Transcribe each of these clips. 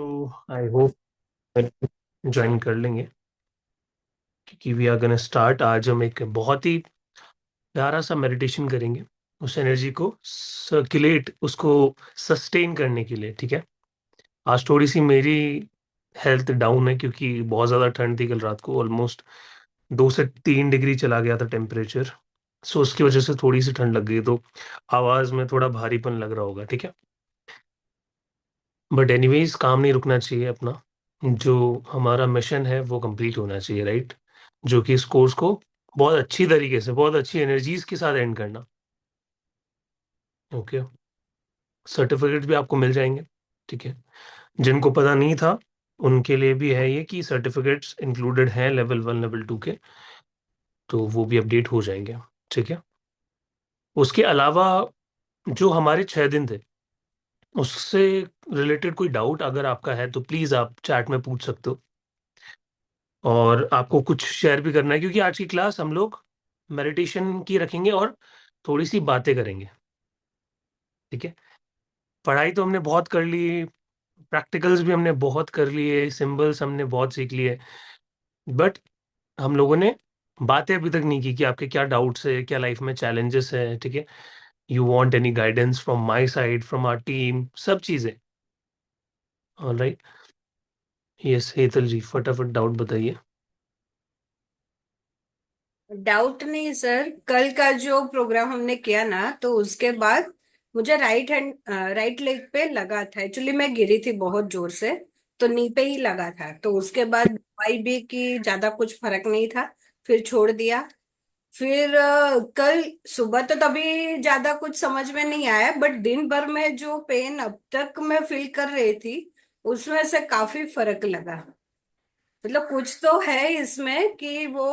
तो I hope join कर लेंगे क्योंकि वी आर गोना स्टार्ट। आज हम एक बहुत ही प्यारा सा मेडिटेशन करेंगे उस एनर्जी को सर्कुलेट, उसको सस्टेन करने के लिए। ठीक है। आज थोड़ी सी मेरी हेल्थ डाउन है क्योंकि बहुत ज़्यादा ठंड थी कल रात को। ऑलमोस्ट 2 से 3 डिग्री चला गया था टेम्परेचर। सो उसकी वजह से थोड़ी सी ठंड लग गई, तो आवाज़ में थोड़ा भारीपन लग रहा होगा। ठीक है। बट एनीवेज, काम नहीं रुकना चाहिए अपना। जो हमारा मिशन है वो कंप्लीट होना चाहिए, राइट। जो कि इस कोर्स को बहुत अच्छी तरीके से, बहुत अच्छी एनर्जीज के साथ एंड करना। ओके। सर्टिफिकेट भी आपको मिल जाएंगे। ठीक है। जिनको पता नहीं था उनके लिए भी है ये कि सर्टिफिकेट्स इंक्लूडेड हैं लेवल 1 लेवल 2 के, तो वो भी अपडेट हो जाएंगे। ठीक है। उसके अलावा जो हमारे 6 दिन थे उससे रिलेटेड कोई डाउट अगर आपका है तो प्लीज़ आप चैट में पूछ सकते हो। और आपको कुछ शेयर भी करना है क्योंकि आज की क्लास हम लोग मेडिटेशन की रखेंगे और थोड़ी सी बातें करेंगे। ठीक है। पढ़ाई तो हमने बहुत कर ली, प्रैक्टिकल्स भी हमने बहुत कर लिए, सिंबल्स हमने बहुत सीख लिए, बट हम लोगों ने बातें अभी तक नहीं की कि आपके क्या डाउट्स है, क्या लाइफ में चैलेंजेस है। ठीक है। You want any guidance from my side, from our team, सब चीज़ें। ऑलराइट। यस हेतल जी, फटाफट डाउट बताइए। डाउट नहीं सर, कल का जो प्रोग्राम हमने किया ना तो उसके बाद मुझे राइट लेग पे लगा था। एक्चुअली मैं गिरी थी बहुत जोर से, तो नी पे ही लगा था। तो उसके बाद दवाई भी की, ज्यादा कुछ फर्क नहीं था, फिर छोड़ दिया। फिर कल सुबह तो तभी ज्यादा कुछ समझ में नहीं आया, बट दिन भर में जो पेन अब तक मैं फील कर रही थी उसमें से काफी फर्क लगा। मतलब कुछ तो है इसमें कि वो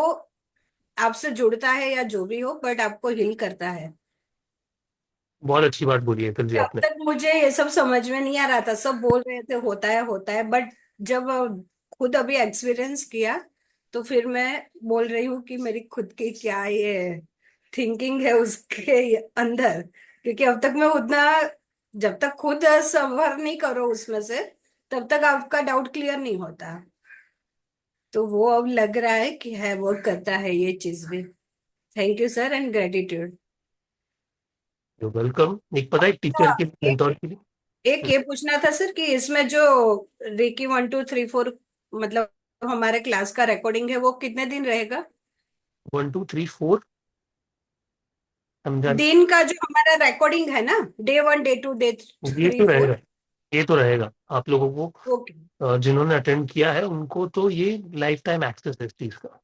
आपसे जुड़ता है या जो भी हो, बट आपको हील करता है। बहुत अच्छी बात बोली है हेतल जी अब आपने। तक मुझे ये सब समझ में नहीं आ रहा था, सब बोल रहे थे होता है, बट जब खुद अभी एक्सपीरियंस किया तो फिर मैं बोल रही हूँ कि मेरी खुद की क्या ये थिंकिंग है उसके अंदर। क्योंकि अब तक मैं उतना, जब तक खुद सफर नहीं करो उसमें से, तब तक आपका डाउट क्लियर नहीं होता। तो वो अब लग रहा है कि है, वर्क करता है ये चीज भी। Thank you sir and gratitude. You welcome. एक पता है, एक टीचर के एक मेंटोर के लिए। एक ये पूछना था सर कि इसमें जो रेकी 1 2 3 4, मतलब हमारे क्लास का रिकॉर्डिंग है वो कितने दिन रहेगा? 1 2 3 4 समझा। दिन का जो हमारा रिकॉर्डिंग है ना, डे 1 डे 2 डे ये थ्री तो फोर रहेगा। ये तो रहेगा आप लोगों को। ओके। जिन्होंने अटेंड किया है उनको तो ये लाइफ टाइम एक्सेस है इस चीज का।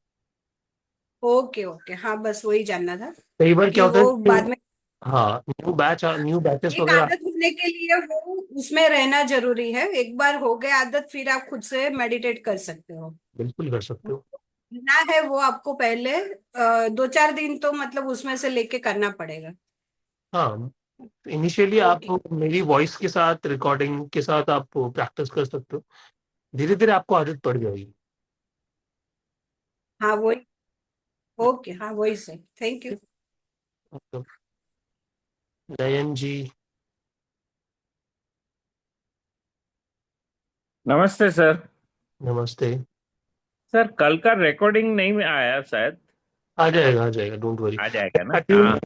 ओके ओके, हाँ बस वही जानना था कई बार क्या कि होता है वो कि बाद में हाँ, न्यू बैचेस एक वगैरह। आदत होने के लिए वो उसमें रहना जरूरी है। एक बार हो गया आदत, फिर आप खुद से मेडिटेट कर सकते हो। बिल्कुल कर सकते हो। ना है वो आपको पहले 2 4 दिन तो मतलब उसमें से लेके करना पड़ेगा। हाँ, इनिशियली आप ओके। मेरी वॉइस के साथ, रिकॉर्डिंग के साथ आप प्रैक्टिस कर सकते हो। धीरे धीरे आपको आदत पड़ जाएगी। हाँ वही। ओके, हाँ वही सर, थैंक यू। तो नयन जी। नमस्ते सर। नमस्ते। सर कल का रिकॉर्डिंग नहीं आया शायद। आ जाएगा, डोंट वरी। आ जाएगा ना? हाँ।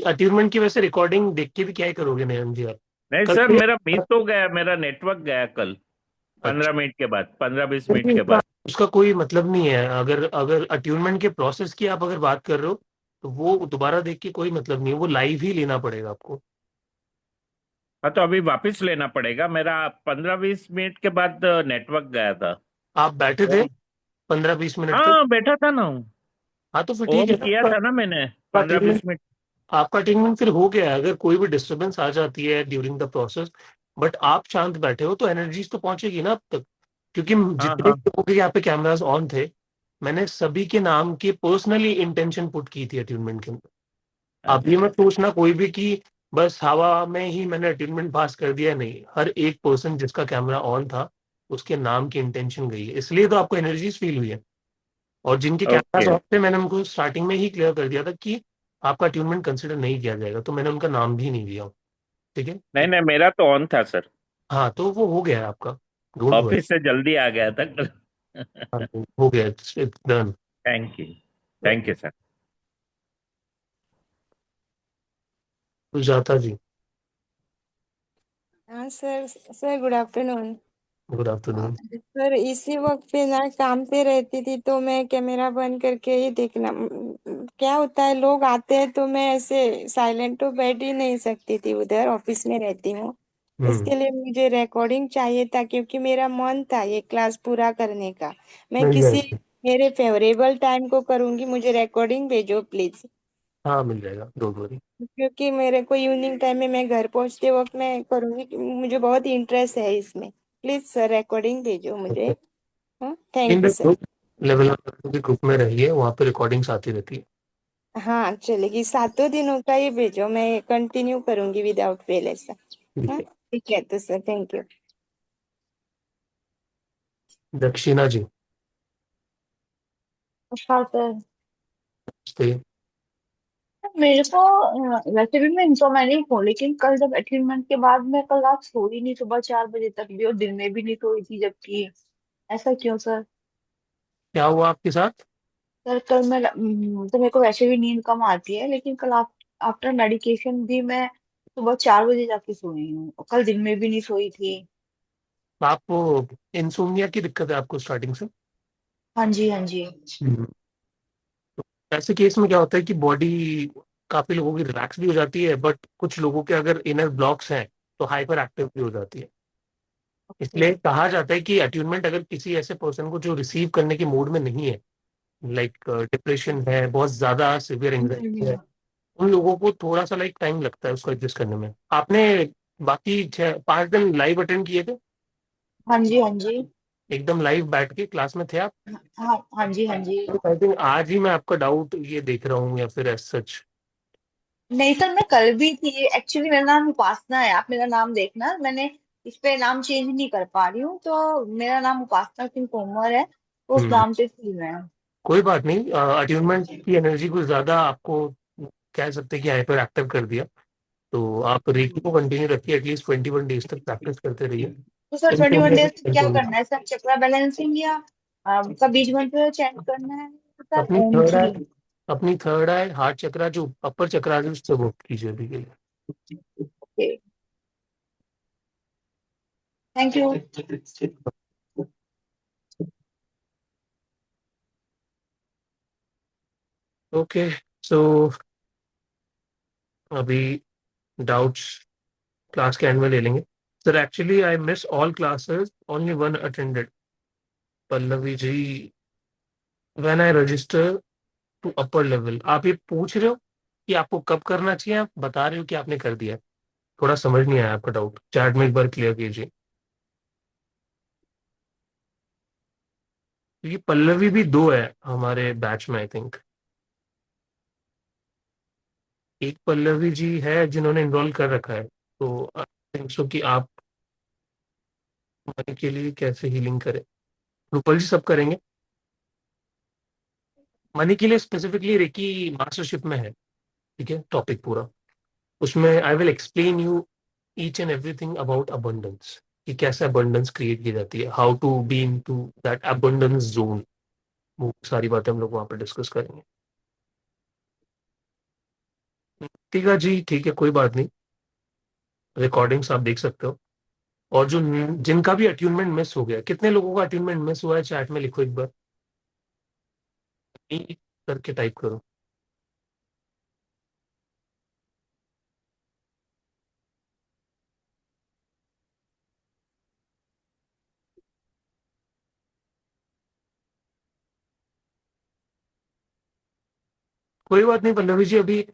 अट्यूनमेंट की वैसे रिकॉर्डिंग देख के भी क्या ही करोगे नयन जी आप। नहीं कल सर, से मेरा मिस हो गया, मेरा नेटवर्क गया कल। अच्छा। 15 मिनट के बाद, 15 20 मिनट नहीं, के उसका बाद। उसका कोई मतलब नहीं है। अगर अगर अट्यूनमेंट के प्रोसेस की आप अगर बात कर रहे हो तो वो दोबारा देख के कोई मतलब नहीं है, वो लाइव ही लेना पड़ेगा आपको। हाँ, तो अभी वापस लेना पड़ेगा मेरा। 15 20 मिनट के बाद नेटवर्क गया था। आप बैठे थे ओम। 15 20 मिनट तक। हाँ, बैठा था ना। हाँ तो फिर ठीक ओम है किया आपका। था ना मैंने, पंद्रह अटेनमेंट बीस मिनट आपका अटेनमेंट फिर हो गया है। अगर कोई भी डिस्टरबेंस आ जाती है ड्यूरिंग द प्रोसेस, बट आप शांत बैठे हो तो एनर्जीज तो पहुंचेगी ना अब तक। क्योंकि हाँ जितने हाँ। भी लोगों के यहाँ पे कैमरास ऑन थे, मैंने सभी के नाम की पर्सनली इंटेंशन पुट की थी अट्यूनमेंट के अंदर। आप ये अच्छा। मत सोचना कोई भी कि बस हवा में ही मैंने अटेनमेंट पास कर दिया। नहीं, हर एक पर्सन जिसका कैमरा ऑन था उसके नाम की इंटेंशन गई है, इसलिए तो आपको एनर्जीज फील हुई है। और जिनके कैमरास ओके। ऑफ थे मैंने उनको स्टार्टिंग में ही क्लियर कर दिया था कि आपका ट्यूनमेंट कंसिडर नहीं किया जाएगा, तो मैंने उनका नाम भी नहीं दिया। ठीक है। नहीं नहीं, मेरा तो ऑन था सर। हाँ तो वो हो गया है आपका। Don't worry. ऑफिस से जल्दी आ गया था कल। हो गया, it's done. Thank you. Thank you sir. जाता जी। हाँ sir. Sir good afternoon. Good afternoon. Sir इसी वक्त पे ना काम पे रहती थी तो मैं कैमरा बंद करके ही देखना क्या होता है, लोग आते हैं तो मैं ऐसे साइलेंट तो बैठ ही नहीं सकती थी, उधर ऑफिस में रहती हूँ। हम्म। इसके लिए मुझे रिकॉर्डिंग चाहिए था क्योंकि मेरा मन था ये क्लास पूरा करने का। मैं मिल किसी जाएगी। मेरे फेवरेबल टाइम को करूंगी, मुझे रिकॉर्डिंग भेजो प्लीज। हाँ मिल जाएगा, डोंट वरी। क्योंकि मेरे को इवनिंग टाइम में मैं घर पहुंचते वक्त मैं करूंगी, मुझे बहुत इंटरेस्ट है इसमें। प्लीज सर रिकॉर्डिंग भेजो मुझे। हाँ इन thank the you sir. Group, level के ग्रुप में रहिए, वहाँ पे रिकॉर्डिंग्स आती रहती है। हाँ चलेगी, 7 दिनों का ही भेजो, मैं कंटिन्यू करूंगी विदाउट फेल ऐसा। ठीक हाँ है। ठीक है तो सर थैंक यू। दक्षिणा जी। हाँ सर। स्टे। मेरे को वैसे भी मैं इंसोमेनिक हूँ, लेकिन कल जब अटेनमेंट के बाद मैं कल रात सोई नहीं, सुबह 4 बजे तक भी, और दिन में भी नहीं सोई थी, जबकि ऐसा क्यों सर? क्या हुआ आपके साथ? सर कल मैं तो मेरे को वैसे भी नींद कम आती है, लेकिन कल आफ्टर मेडिकेशन भी मैं सुबह 4 बजे जाके सोई हूँ, और कल दिन में भी नहीं सोई थी। आपको इंसोम्निया की दिक्कत है आपको स्टार्टिंग से? हाँ जी, हाँ जी। हम्म। ऐसे केस में क्या होता है कि बॉडी काफी लोगों की रिलैक्स भी हो जाती है, बट कुछ लोगों के अगर इनर ब्लॉक्स हैं तो हाइपर एक्टिव भी हो जाती है। ओके। इसलिए कहा जाता है कि अट्यूनमेंट अगर किसी ऐसे पर्सन को जो रिसीव करने के मूड में नहीं है, लाइक डिप्रेशन है, बहुत ज्यादा सिवियर एंग्जाइटी है, उन लोगों को थोड़ा सा लाइक टाइम लगता है उसको एडजस्ट करने में। आपने बाकी 6-5 दिन लाइव अटेंड किए थे? हाँ जी, हाँ जी। एकदम लाइव बैठ के क्लास में थे आप? हाँ हाँ जी, हाँ जी। आई थिंक आज ही मैं आपका डाउट ये देख रहा हूँ, या फिर एज सच। नहीं सर, मैं कल भी थी। एक्चुअली मेरा नाम उपासना है, आप मेरा नाम देखना, मैंने इस पे नाम चेंज नहीं कर पा रही हूँ, तो मेरा नाम उपासना सिंह तोमर है, तो उस हम्म। नाम से थी मैं। कोई बात नहीं, अट्यूनमेंट की एनर्जी को ज्यादा आपको कह सकते हैं कि हाइपर एक्टिव कर दिया। तो आप रेकी को कंटिन्यू रखिए, एटलीस्ट 21 डेज तक प्रैक्टिस करते रहिए। तो सर 21 डेज क्या इंसोम्निया करना है सर? चक्रा बैलेंसिंग या का बीज मंत्र चैंट करना है सर? अपनी ओम थर्ड आई, श्री। अपनी थर्ड आई हार्ट चक्रा जो अपर चक्रा है उस पर वर्क कीजिए अभी के लिए। Okay. Thank you. Okay. So अभी डाउट्स क्लास के एंड में ले लेंगे। Sir actually I miss all classes, only one attended. Pallavi ji, when I register to upper level, आप ये पूछ रहे हो कि आपको कब करना चाहिए, आप बता रहे हो कि आपने कर दिया है? थोड़ा समझ नहीं आया आपका डाउट, चैट में एक बार क्लियर कीजिए। क्योंकि पल्लवी भी दो है हमारे बैच में आई थिंक। एक पल्लवी जी है जिन्होंने इनरोल कर रखा है, तो आई थिंक सो कि आप मनी के लिए कैसे हीलिंग करें। रूपल जी सब करेंगे। मनी के लिए स्पेसिफिकली रेकी मास्टरशिप में है, ठीक है, टॉपिक पूरा। उसमें I will explain you each and everything about abundance, कि कैसे अबंडेंस क्रिएट की जाती है, how to be into that abundance zone. वो सारी बातें हम लोग वहाँ पे डिस्कस करेंगे। ठीक है जी, ठीक है, कोई बात नहीं। रिकॉर्डिंग्स आप देख सकते हो। और जो जिनका भी अट्यूनमेंट मिस हो गया, कितने लोगों का अट्यूनमेंट मिस हुआ है चैट में लिखो एक बार, ई करके टाइप करो। कोई बात नहीं पल्लवी जी, अभी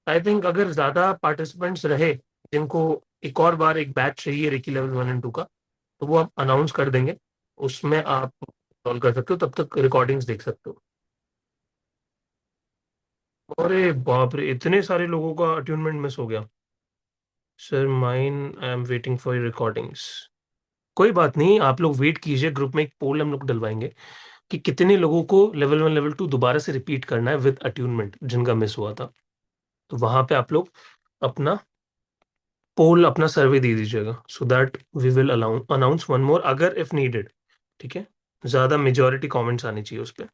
आई थिंक अगर ज्यादा पार्टिसिपेंट्स रहे जिनको एक और बार एक बैच चाहिए रेकी लेवल 1 और 2 का, तो वो आप अनाउंस कर देंगे, उसमें आप कॉल कर सकते हो, तब तक रिकॉर्डिंग्स देख सकते हो। अरे बाप रे, इतने सारे लोगों का अट्यूनमेंट मिस हो गया। Sir mine, I am waiting for recordings. कोई बात नहीं, आप लोग वेट कीजिए, ग्रुप में एक पोल हम लोग डलवाएंगे कि कितने लोगों को लेवल 1 लेवल 2 दोबारा से रिपीट करना है विद अट्यूनमेंट जिनका मिस हुआ था। तो वहां पे आप लोग अपना पोल अपना सर्वे दे दीजिएगा, so that we will announce one more अगर इफ नीडेड। ठीक है, ज्यादा मेजोरिटी कमेंट्स आनी चाहिए उस पर।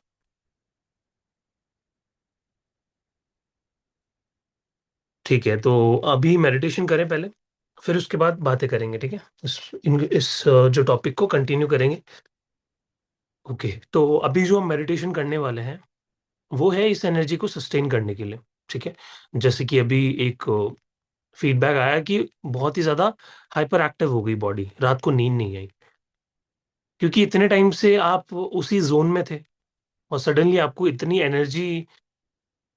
ठीक है, तो अभी मेडिटेशन करें पहले, फिर उसके बाद बातें करेंगे। ठीक है, इस जो टॉपिक को कंटिन्यू करेंगे। ओके, तो अभी जो हम मेडिटेशन करने वाले हैं वो है इस एनर्जी को सस्टेन करने के लिए। ठीक है, जैसे कि अभी एक फीडबैक आया कि बहुत ही ज्यादा हाइपर एक्टिव हो गई बॉडी, रात को नींद नहीं आई, क्योंकि इतने टाइम से आप उसी जोन में थे और सडनली आपको इतनी एनर्जी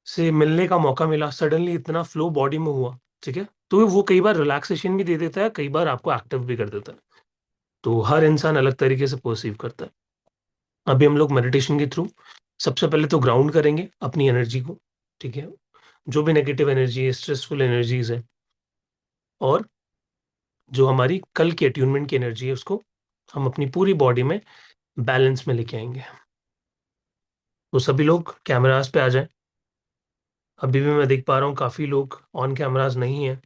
से मिलने का मौका मिला, सडनली इतना फ्लो बॉडी में हुआ। ठीक है, तो वो कई बार रिलैक्सेशन भी दे देता है, कई बार आपको एक्टिव भी कर देता है। तो हर इंसान अलग तरीके से परसीव करता है। अभी हम लोग मेडिटेशन के थ्रू सबसे पहले तो ग्राउंड करेंगे अपनी एनर्जी को। ठीक है, जो भी नेगेटिव एनर्जी है, स्ट्रेसफुल एनर्जीज है, और जो हमारी कल की अट्यूनमेंट की एनर्जी है, उसको हम अपनी पूरी बॉडी में बैलेंस में लेके आएंगे। तो सभी लोग कैमरास पे आ जाएं। अभी भी मैं देख पा रहा हूँ काफी लोग ऑन कैमरास नहीं है।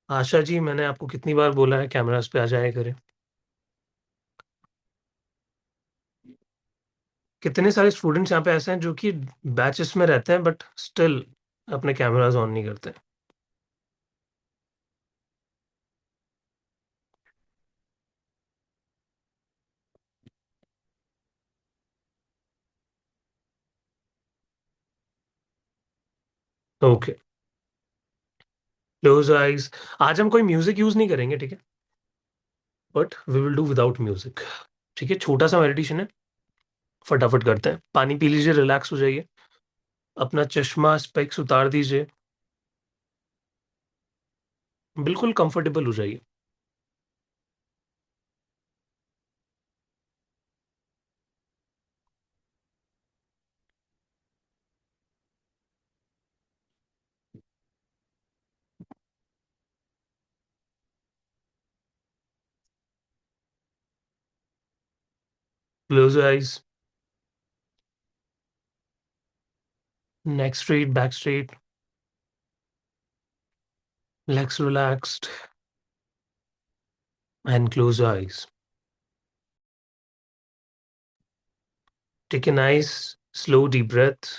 आशा जी, मैंने आपको कितनी बार बोला है कैमरास पे आ जाया करें। कितने सारे स्टूडेंट्स यहाँ पे ऐसे हैं जो कि बैचेस में रहते हैं बट स्टिल अपने कैमरास ऑन नहीं करते। Okay, close eyes. आज हम कोई म्यूजिक यूज नहीं करेंगे, ठीक है, but we will do without music. ठीक है, छोटा सा मेडिटेशन है, फटाफट करते हैं। पानी पी लीजिए, रिलैक्स हो जाइए, अपना चश्मा स्पेक्स उतार दीजिए, बिल्कुल कंफर्टेबल हो जाइए। Close eyes, neck straight, back straight, legs relaxed, and close your eyes. Take a nice, slow, deep breath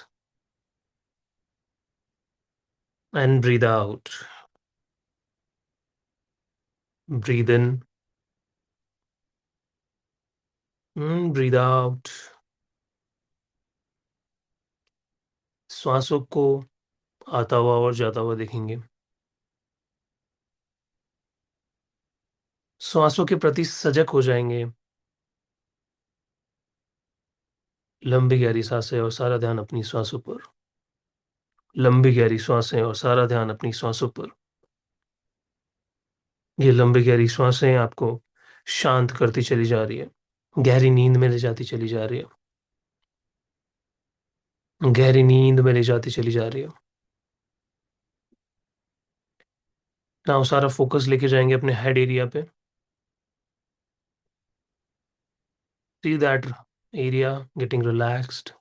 and breathe out. Breathe in, breathe out. श्वासों को आता हुआ और जाता हुआ देखेंगे। श्वासों के प्रति सजग हो जाएंगे। लंबी गहरी सांसें और सारा ध्यान अपनी श्वासों पर। लंबी गहरी सांसें और सारा ध्यान अपनी श्वासों पर। ये लंबी गहरी सांसें आपको शांत करती चली जा रही है, गहरी नींद में ले जाती चली जा रही है, गहरी नींद में ले जाती चली जा रही है। ना सारा फोकस लेके जाएंगे अपने हेड एरिया पे। See that area getting relaxed.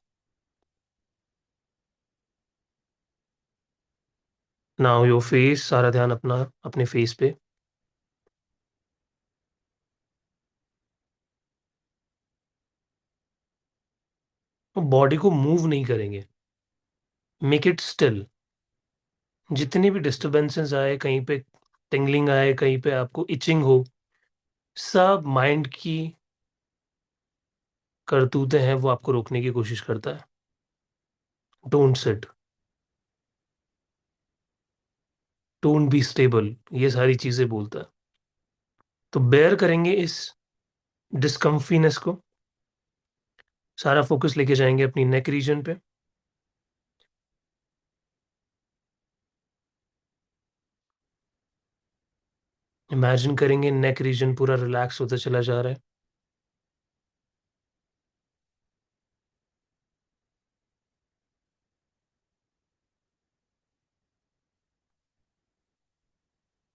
Now your face, सारा ध्यान अपना अपने फेस पे। बॉडी को मूव नहीं करेंगे, मेक इट स्टिल। जितनी भी डिस्टरबेंसेस आए, कहीं पे टिंगलिंग आए, कहीं पे आपको इचिंग हो, सब माइंड की करतूतें हैं, वो आपको रोकने की कोशिश करता है। Don't sit, don't be stable, ये सारी चीजें बोलता है। तो बेयर करेंगे इस डिस्कम्फीनेस को। सारा फोकस लेके जाएंगे अपनी नेक रीजन पे। इमेजिन करेंगे नेक रीजन पूरा रिलैक्स होता चला जा रहा है।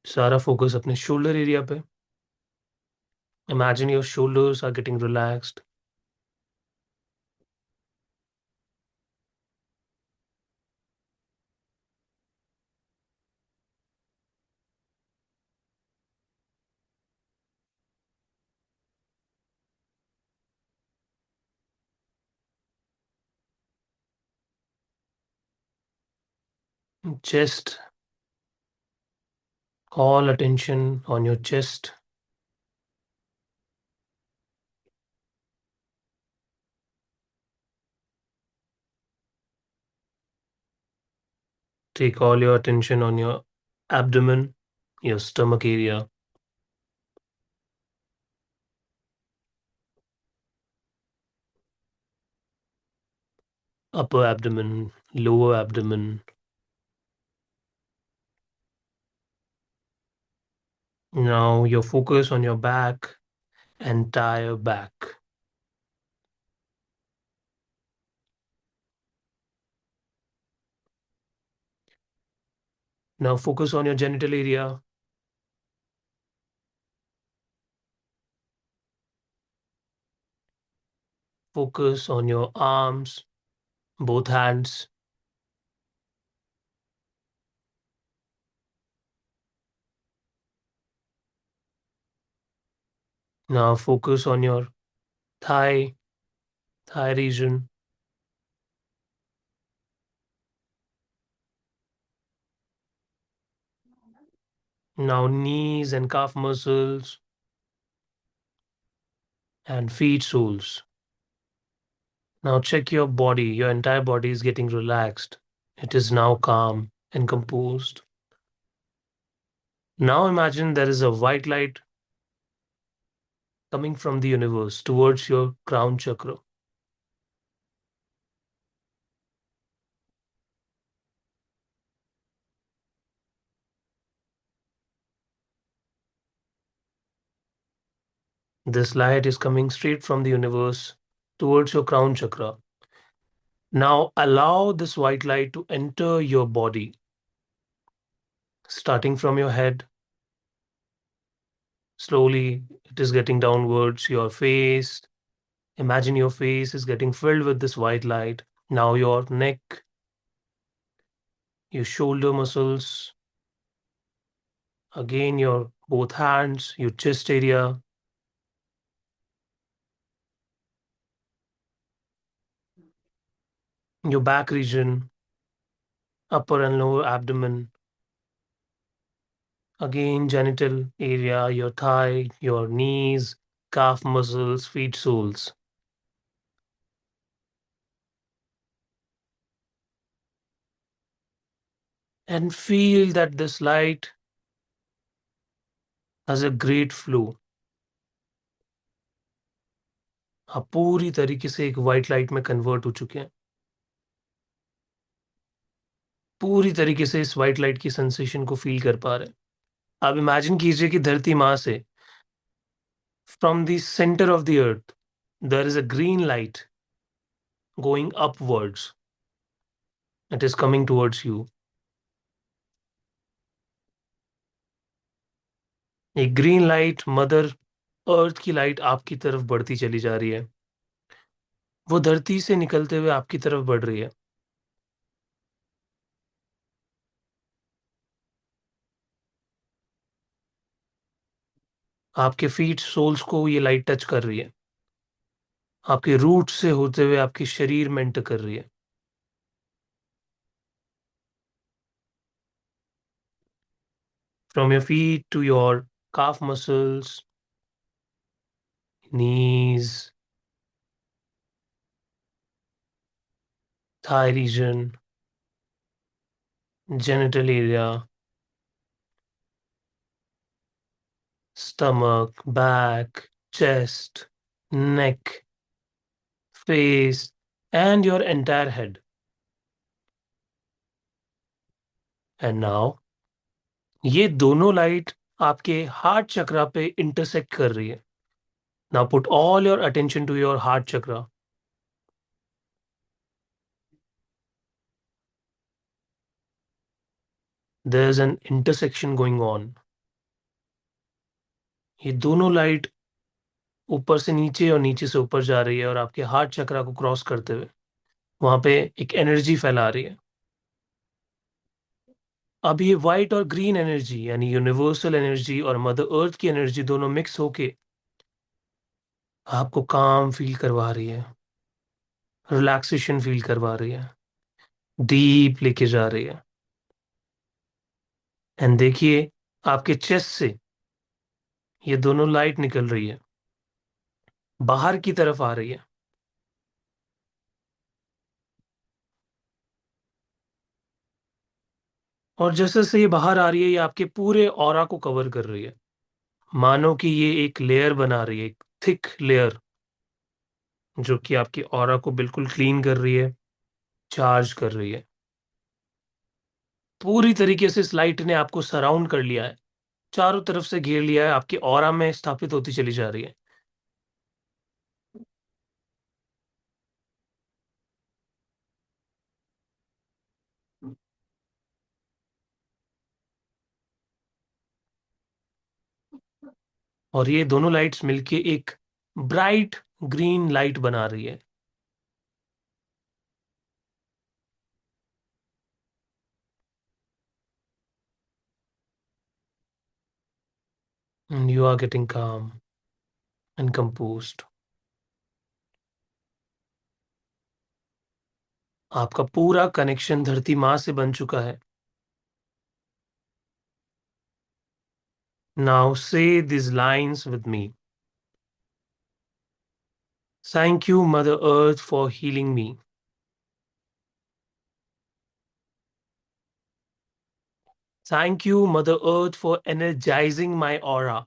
सारा फोकस अपने शोल्डर एरिया पे। Imagine your shoulders are getting relaxed. chest, all attention on your chest. Take all your attention on your abdomen, your stomach area, upper abdomen, lower abdomen. Now your focus on your back, entire back. Now focus on your genital area. Focus on your arms, both hands. Now focus on your thigh region. Now knees and calf muscles and feet soles. Now check your body. Your entire body is getting relaxed. It is now calm and composed. Now imagine there is a white light coming from the universe towards your crown chakra. This light is coming straight from the universe towards your crown chakra. Now allow this white light to enter your body, starting from your head. Slowly, it is getting downwards, your face. Imagine your face is getting filled with this white light. Now your neck, your shoulder muscles, again your both hands, your chest area, your back region, upper and lower abdomen, again genital area, your thigh, your knees, calf muscles, feet soles. And feel that this light has a great flow. आप पूरी तरीके से एक white light में convert हो चुके हैं. पूरी तरीके से इस वाइट लाइट की सेंसेशन को फील कर पा रहे हैं. आप इमेजिन कीजिए कि धरती माँ से from the center of the earth there is a green light going upwards. It is coming towards you. एक ग्रीन लाइट मदर अर्थ की लाइट आपकी तरफ बढ़ती चली जा रही है. वो धरती से निकलते हुए आपकी तरफ बढ़ रही है. आपके फीट सोल्स को ये लाइट टच कर रही है. आपके रूट से होते हुए आपके शरीर में एंटर कर रही है. From your feet to your calf muscles, knees, thigh region, genital area, stomach, back, chest, neck, face, and your entire head. And now, ये दोनों लाइट आपके हार्ट चक्रा पे इंटरसेक्ट कर रही है. Now put all your attention to your heart chakra. There's an intersection going on. ये दोनों light ऊपर से नीचे और नीचे से ऊपर जा रही है और आपके हार्ट चक्रा को क्रॉस करते हुए वहां पे एक एनर्जी फैला रही है. अब ये व्हाइट और ग्रीन एनर्जी यानी यूनिवर्सल एनर्जी और मदर अर्थ की एनर्जी दोनों मिक्स होके आपको काम फील करवा रही है, रिलैक्सेशन फील करवा रही है, डीप लेके जा रही है. एंड देखिए आपके चेस्ट से ये दोनों लाइट निकल रही है, बाहर की तरफ आ रही है। और जैसे जैसे ये बाहर आ रही है, ये आपके पूरे ऑरा को कवर कर रही है, मानो कि ये एक लेयर बना रही है, एक थिक लेयर, जो कि आपकी ऑरा को बिल्कुल क्लीन कर रही है, चार्ज कर रही है। पूरी तरीके से इस लाइट ने आपको सराउंड कर लिया है, चारों तरफ से घेर लिया है, आपकी ऑरा में स्थापित होती चली जा रही है। और ये दोनों लाइट्स मिलके एक ब्राइट ग्रीन लाइट बना रही है। And you are getting calm and composed. आपका पूरा कनेक्शन धरती माँ से बन चुका है। Now say these lines with me. Thank you, Mother Earth, for healing me. Thank you, Mother Earth, for energizing my aura.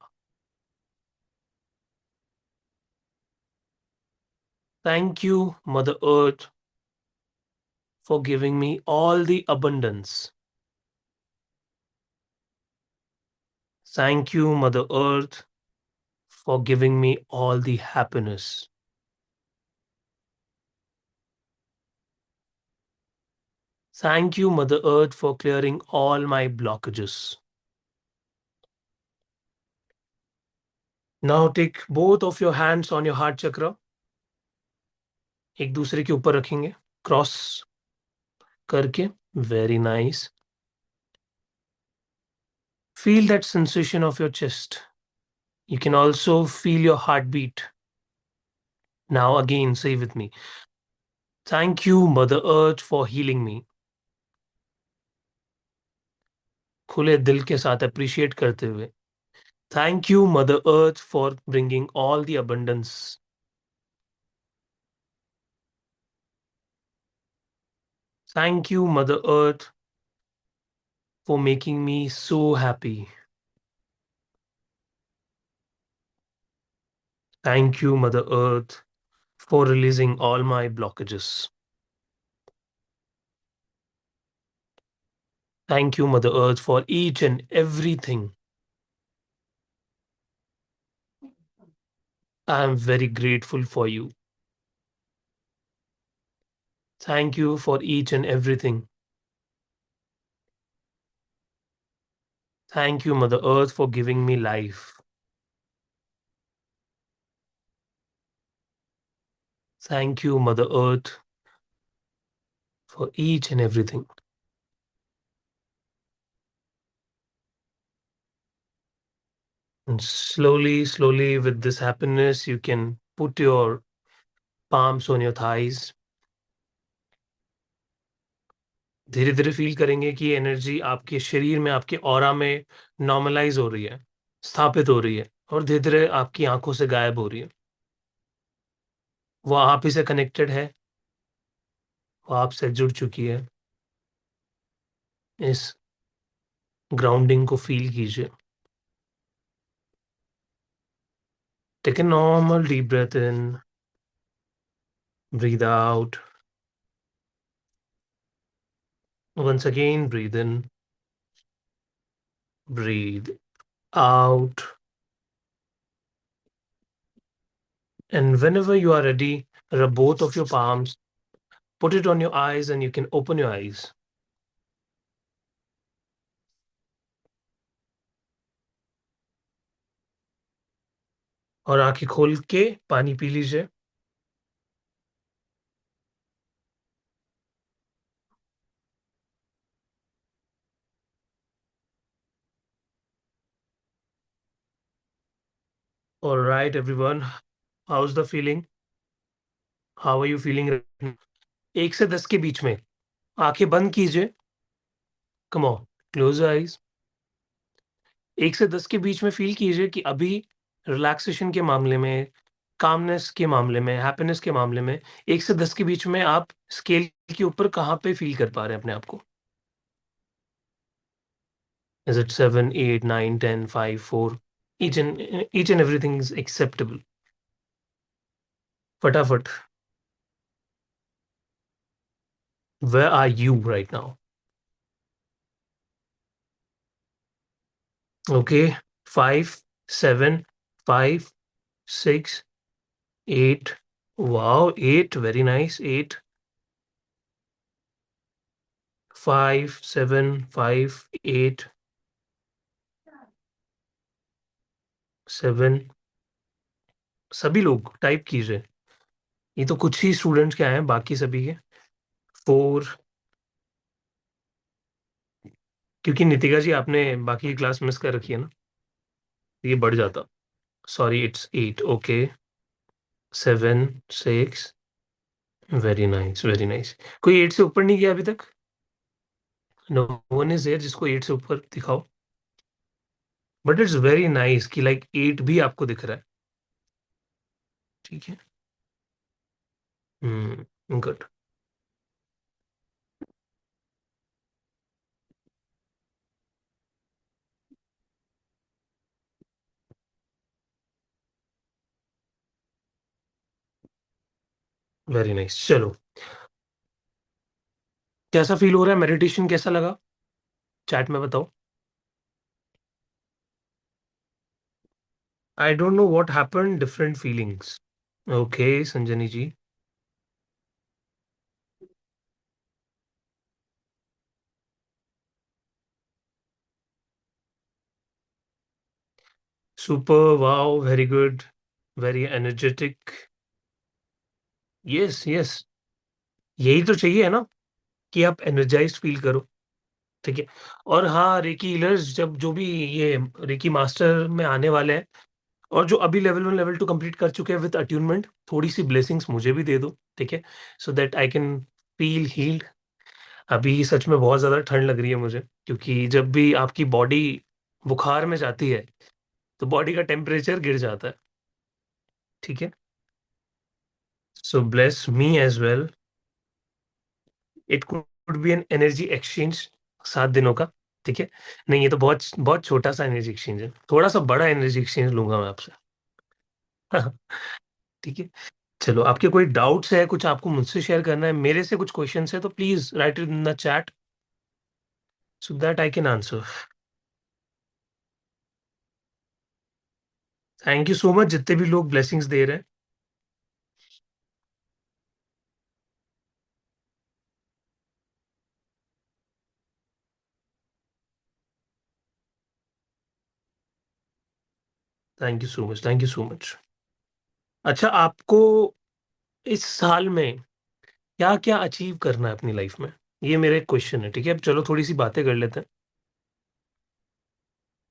Thank you, Mother Earth, for giving me all the abundance. Thank you, Mother Earth, for giving me all the happiness. Thank you, Mother Earth, for clearing all my blockages. Now take both of your hands on your heart chakra. एक दूसरे के ऊपर रखेंगे, cross करके. Very nice. Feel that sensation of your chest. You can also feel your heartbeat. Now again, say with me. Thank you, Mother Earth, for healing me. खुले दिल के साथ अप्रिशिएट करते हुए. Thank you, Mother Earth, for bringing all the abundance. Thank you, Mother Earth, for making me so happy. Thank you, Mother Earth, for releasing all my blockages. Thank you, Mother Earth, for each and everything. I am very grateful for you. Thank you for each and everything. Thank you, Mother Earth, for giving me life. Thank you, Mother Earth, for each and everything. And slowly, slowly, with this happiness, you can put your palms on your thighs. धीरे धीरे feel करेंगे कि energy आपके शरीर में, आपके aura में normalise हो रही है, स्थापित हो रही है, और धीरे धीरे आपकी आंखों से गायब हो रही है। वो आप ही से कनेक्टेड है, वो आपसे जुड़ चुकी है। इस ग्राउंडिंग को फील कीजिए। Take a normal deep breath in, breathe out. Once again, breathe in, breathe out. And whenever you are ready, rub both of your palms, put it on your eyes, and you can open your eyes. और आंखें खोल के पानी P लीजिए। All right, everyone. How's the feeling? How are you feeling? 1 से 10 के बीच में आंखें बंद कीजिए। Come on, close your eyes. 1 से 10 के बीच में फील कीजिए कि अभी रिलैक्सेशन के मामले में, कामनेस के मामले में, हैप्पीनेस के मामले में 1 से 10 के बीच में आप स्केल के ऊपर कहाँ पे फील कर पा रहे हैं अपने आप को? Is it 7, 8, 9, 10, 5, 4? Each and everything is acceptable. फटाफट. Where are you right now? Okay. 5, 7, 5, 6, 8. Wow, 8. Very nice. 8, 5, 7, 5, 8, 7. सभी लोग टाइप कीजिए. ये तो कुछ ही स्टूडेंट्स के आए हैं, बाकी सभी के 4. क्योंकि नितिका जी आपने बाकी की क्लास मिस कर रखी है ना, ये बढ़ जाता. Sorry, it's 8. Okay. 7, 6. Very nice, very nice. कोई 8 से ऊपर नहीं गया अभी तक? नो वन इज देयर जिसको 8 से ऊपर दिखाओ. बट इट्स वेरी नाइस कि लाइक 8 भी आपको दिख रहा है. ठीक है. गुड. Very nice. चलो, कैसा फील हो रहा है? मेडिटेशन कैसा लगा? चैट में बताओ. I don't know what happened, different feelings. Okay Sanjani ji. Super. Wow, very good. Very energetic. Yes yes. यही तो चाहिए है ना, कि आप एनर्जाइज्ड फील करो. ठीक है. और हाँ, रेकी हीलर्स जब जो भी ये रेकी मास्टर में आने वाले हैं, और जो अभी लेवल 1 लेवल 2 कंप्लीट कर चुके हैं विद अट्यूनमेंट, थोड़ी सी ब्लेसिंग्स मुझे भी दे दो. ठीक है. So that I can feel healed. अभी सच में बहुत ज्यादा ठंड लग रही है मुझे, क्योंकि जब भी आपकी बॉडी बुखार में जाती है तो बॉडी का टेम्परेचर गिर जाता है. ठीक है. So bless me as well. It could be an energy exchange 7 दिनों का. ठीक है. नहीं, ये तो बहुत बहुत छोटा सा एनर्जी एक्सचेंज है. थोड़ा सा बड़ा एनर्जी एक्सचेंज लूंगा मैं आपसे. ठीक है. चलो, आपके कोई डाउट्स है, कुछ आपको मुझसे शेयर करना है, मेरे से कुछ क्वेश्चंस है, तो please right it in the chat so that I can answer. Thank you so much जितने भी लोग ब्लेसिंग्स दे रहे हैं. Thank you so much, thank you so much. अच्छा, आपको इस साल में क्या क्या अचीव करना है अपनी लाइफ में? ये मेरा एक क्वेश्चन है. ठीक है. अब चलो थोड़ी सी बातें कर लेते हैं.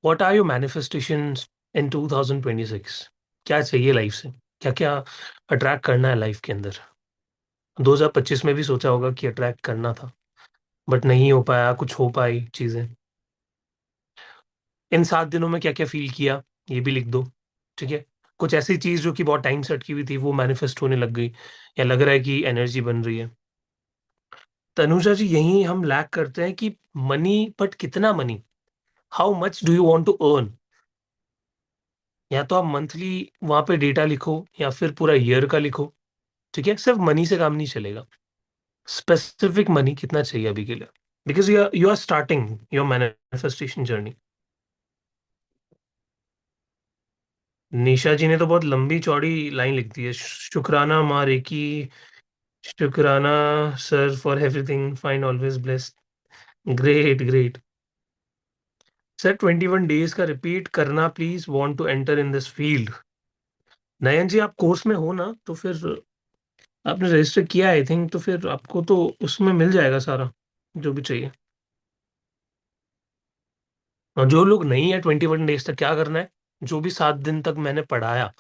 व्हाट आर योर मैनिफेस्टेशंस इन 2026? क्या चाहिए लाइफ से? क्या क्या अट्रैक्ट करना है लाइफ के अंदर? 2025 में भी सोचा होगा कि अट्रैक्ट करना था, बट नहीं हो पाया, कुछ हो पाई चीजें. इन 7 दिनों में क्या क्या फील किया, ये भी लिख दो. ठीक है. कुछ ऐसी चीज जो कि बहुत टाइम से अटकी हुई थी, वो मैनिफेस्ट होने लग गई, या लग रहा है कि एनर्जी बन रही है. तनुजा जी, यही हम लैक करते हैं कि मनी, बट कितना money? How much do you want to earn? या तो आप मंथली वहां पे डेटा लिखो, या फिर पूरा ईयर का लिखो. ठीक है. सिर्फ मनी से काम नहीं चलेगा. स्पेसिफिक मनी कितना चाहिए अभी के लिए, because you are starting your manifestation journey. Nisha ji ने तो बहुत लंबी चौड़ी लाइन लिख दी है. शुक्राना मारे की. शुक्राना sir for everything fine always blessed. Great great. Sir 21 days का रिपीट करना please, want to enter in this field. Nayan ji, आप कोर्स में हो ना, तो फिर आपने रजिस्टर किया आई थिंक, तो फिर आपको तो उसमें मिल जाएगा सारा जो भी चाहिए. और जो लोग नहीं है, 21 डेज तक क्या करना है? जो भी 7 दिन तक मैंने पढ़ाया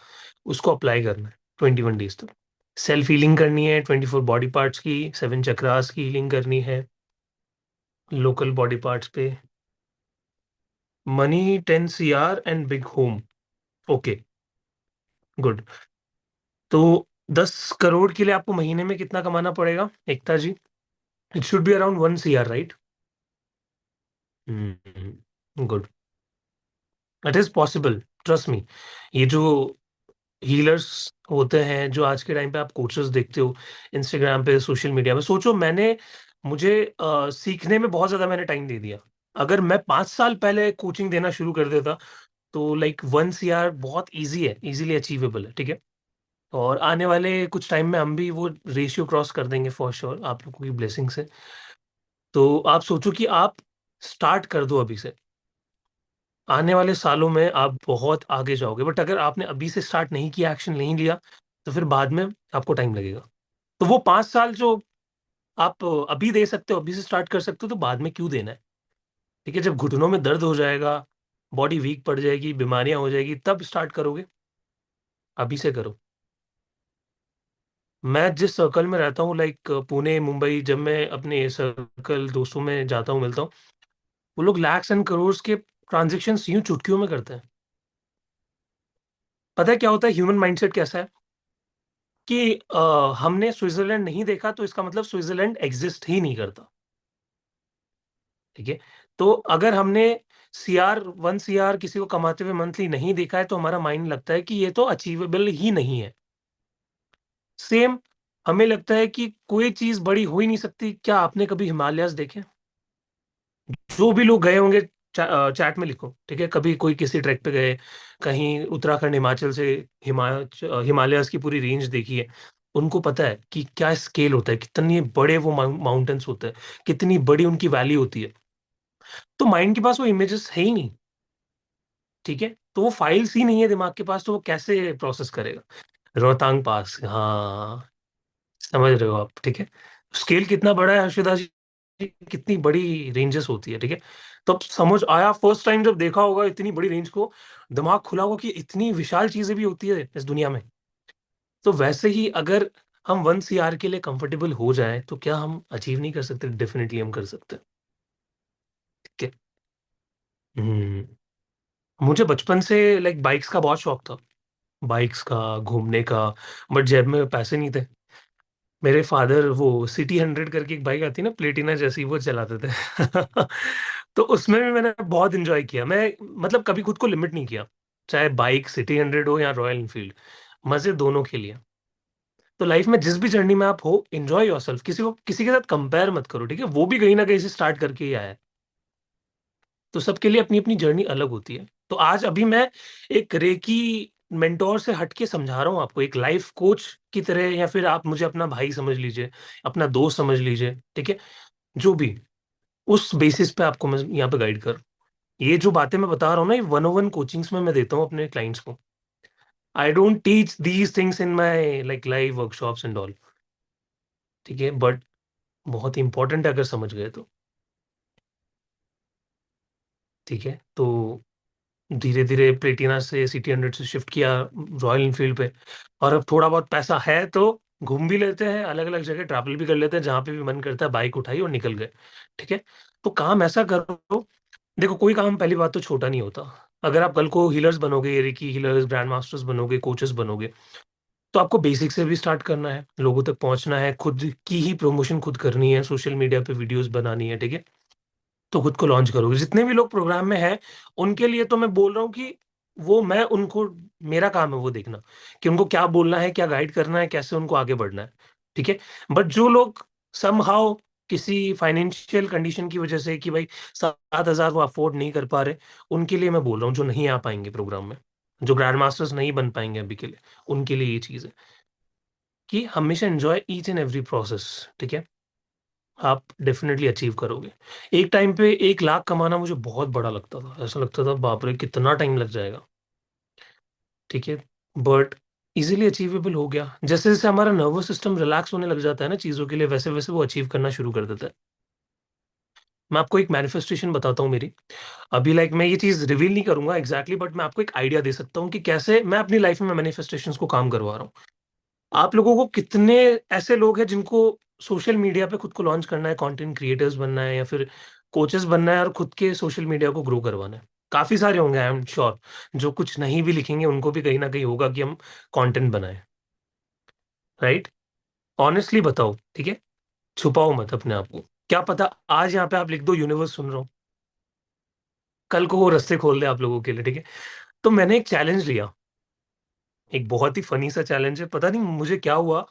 उसको अप्लाई करना है 21 डेज तक. सेल्फ हीलिंग करनी है 24 बॉडी पार्ट्स की, 7 चक्रास की हीलिंग करनी है लोकल बॉडी पार्ट्स पे. Money 10 CR and big home. Okay, good. तो 10 करोड़ के लिए आपको महीने में कितना कमाना पड़ेगा Ekta ji? It should be around 1 CR, right? Good. It is possible, trust me. ये जो हीलर्स होते हैं, जो आज के टाइम पे आप कोचेस देखते हो इंस्टाग्राम पे, सोशल मीडिया पे, सोचो मुझे सीखने में बहुत ज्यादा मैंने टाइम दे दिया। अगर मैं 5 साल पहले कोचिंग देना शुरू कर देता तो लाइक 1 CR बहुत इजी है, इजीली अचीवेबल है, ठीक है। और आने वाले कुछ टाइम में हम भी वो रेशियो क्रॉस कर देंगे फॉर श्योर, आप लोगों की ब्लेसिंग से। तो आप सोचो कि आप स्टार्ट कर दो अभी से, आने वाले सालों में आप बहुत आगे जाओगे। बट अगर आपने अभी से स्टार्ट नहीं किया, एक्शन नहीं लिया, तो फिर बाद में आपको टाइम लगेगा। तो वो 5 साल जो आप अभी दे सकते हो, अभी से स्टार्ट कर सकते हो, तो बाद में क्यों देना है? ठीक है, जब घुटनों में दर्द हो जाएगा, बॉडी वीक पड़ जाएगी, बीमारियां हो जाएगी, तब स्टार्ट करोगे? अभी से करो। मैं जिस सर्कल में रहता हूँ, लाइक पुणे मुंबई, जब मैं अपने सर्कल दोस्तों में जाता हूँ, मिलता हूँ, वो लोग लैक्स एंड करोड़ के ट्रांजेक्शन यूं चुटकियों में करते हैं। पता है क्या होता है? ह्यूमन माइंडसेट कैसा है कि हमने स्विट्जरलैंड नहीं देखा तो इसका मतलब स्विट्जरलैंड एग्जिस्ट ही नहीं करता। ठीक है, तो अगर हमने CR 1 CR किसी को कमाते हुए मंथली नहीं देखा है, तो हमारा माइंड लगता है कि ये तो अचीवेबल ही नहीं है। सेम, हमें लगता है कि कोई चीज बड़ी हो ही नहीं सकती। क्या आपने कभी हिमालयास देखे? जो भी लोग गए होंगे, चैट में लिखो, ठीक है। कभी कोई किसी ट्रैक पे गए, कहीं उत्तराखंड हिमाचल से हिमालयास की पूरी रेंज देखी है, उनको पता है कि क्या स्केल होता है, कितने बड़े वो माउंटेन्स होते हैं, कितनी बड़ी उनकी वैली होती है। तो माइंड के पास वो इमेजेस है ही नहीं, ठीक है। तो वो फाइल्स ही नहीं है दिमाग के पास, तो वो कैसे प्रोसेस करेगा? रोहतांग पास, हाँ, समझ रहे हो आप, ठीक है। स्केल कितना बड़ा है हर्षिता जी, कितनी बड़ी रेंजेस होती है, ठीक है। तब समझ आया फर्स्ट टाइम जब देखा होगा इतनी बड़ी रेंज को, दिमाग खुला होगा कि इतनी विशाल चीजें भी होती है इस दुनिया में। तो वैसे ही अगर हम 1 CR के लिए कंफर्टेबल हो जाए, तो क्या हम अचीव नहीं कर सकते? डेफिनेटली हम कर सकते हैं, ठीक है। हम्म। मुझे बचपन से लाइक बाइक्स का बहुत शौक था, बाइक्स का, घूमने का। बट जेब में पैसे नहीं थे। मेरे फादर वो सिटी 100 करके एक बाइक आती है ना, प्लेटिना जैसी, वो चलाते थे। तो उसमें भी मैंने बहुत इंजॉय किया। मैं मतलब कभी खुद को लिमिट नहीं किया, चाहे बाइक सिटी 100 हो या रॉयल इनफील्ड, मजे दोनों के लिए। तो लाइफ में जिस भी जर्नी में आप हो, एंजॉय योरसेल्फ, किसी को किसी के साथ कंपेयर मत करो, ठीक है। वो भी कहीं ना कहीं से स्टार्ट करके ही आया है। तो सबके लिए अपनी अपनी जर्नी अलग होती है। तो आज अभी मैं एक रेकी मेंटोर से हटके समझा रहा हूँ आपको, एक लाइफ कोच की तरह, या फिर आप मुझे अपना भाई समझ लीजिए, अपना दोस्त समझ लीजिए, ठीक है। जो भी, उस बेसिस पे आपको मैं यहाँ पे गाइड कर, ये जो बातें मैं बता रहा हूँ ना, ये 101 कोचिंग्स में मैं देता हूँ अपने क्लाइंट्स को। I don't teach these things in my like live workshops and all, ठीक है। बट बहुत इंपॉर्टेंट है अगर समझ गए तो, ठीक है। तो धीरे धीरे प्लेटिना से सिटी 100 से शिफ्ट किया रॉयल इनफील्ड पे। और अब थोड़ा बहुत पैसा है तो घूम भी लेते हैं, अलग अलग जगह ट्रैवल भी कर लेते हैं, जहां पे भी मन करता है बाइक उठाई और निकल गए, ठीक है। तो काम ऐसा करो, देखो कोई काम पहली बात तो छोटा नहीं होता। अगर आप कल को हीलर्स बनोगे, रेकी हीलर्स, ग्रैंड मास्टर्स बनोगे, कोचेस बनोगे, तो आपको बेसिक से भी स्टार्ट करना है, लोगों तक पहुंचना है, खुद की ही प्रमोशन खुद करनी है, सोशल मीडिया पे वीडियोस बनानी है, ठीक है। तो खुद को लॉन्च करोगे। जितने भी लोग प्रोग्राम में हैं, उनके लिए तो मैं बोल रहा हूँ कि वो मैं उनको, मेरा काम है वो देखना कि उनको क्या बोलना है, क्या गाइड करना है, कैसे उनको आगे बढ़ना है, ठीक है। बट जो लोग समहाउ किसी फाइनेंशियल कंडीशन की वजह से कि भाई 7,000 वो अफोर्ड नहीं कर पा रहे, उनके लिए मैं बोल रहा हूँ, जो नहीं आ पाएंगे प्रोग्राम में, जो ग्रैंड मास्टर्स नहीं बन पाएंगे अभी के लिए, उनके लिए ये चीज़ है कि हमेशा enjoy each and every process, ठीक है। आप डेफिनेटली अचीव करोगे। एक टाइम पे 1 लाख कमाना मुझे बहुत बड़ा लगता था, ऐसा लगता था बाप रे कितना टाइम लग जाएगा, ठीक है। बट इजीली अचीवेबल हो गया। जैसे जैसे हमारा नर्वस सिस्टम रिलैक्स होने लग जाता है ना चीज़ों के लिए, वैसे वैसे वो अचीव करना शुरू कर देता है। मैं आपको एक मैनिफेस्टेशन बताता हूँ मेरी। अभी लाइक मैं ये चीज़ रिवील नहीं करूंगा एग्जैक्टली, बट मैं आपको एक आइडिया दे सकता हूँ कि कैसे मैं अपनी लाइफ में मैनिफेस्टेशंस को काम करवा रहा हूँ। आप लोगों को कितने ऐसे लोग हैं जिनको सोशल मीडिया पे खुद को लॉन्च करना है, कंटेंट क्रिएटर्स बनना है, या फिर कोचेस बनना है और खुद के सोशल मीडिया को ग्रो करवाना है? काफी सारे होंगे, आई एम श्योर। जो कुछ नहीं भी लिखेंगे उनको भी कहीं ना कहीं होगा कि हम कंटेंट बनाएं। राइट? ऑनेस्टली बताओ, ठीक है? छुपाओ मत अपने आप को। क्या पता आज यहाँ पे आप लिख दो यूनिवर्स सुन रहा हूँ, कल को वो रास्ते खोल दे आप लोगों के लिए, ठीक है? तो मैंने एक चैलेंज लिया, एक बहुत ही फनी सा चैलेंज है। पता नहीं मुझे क्या हुआ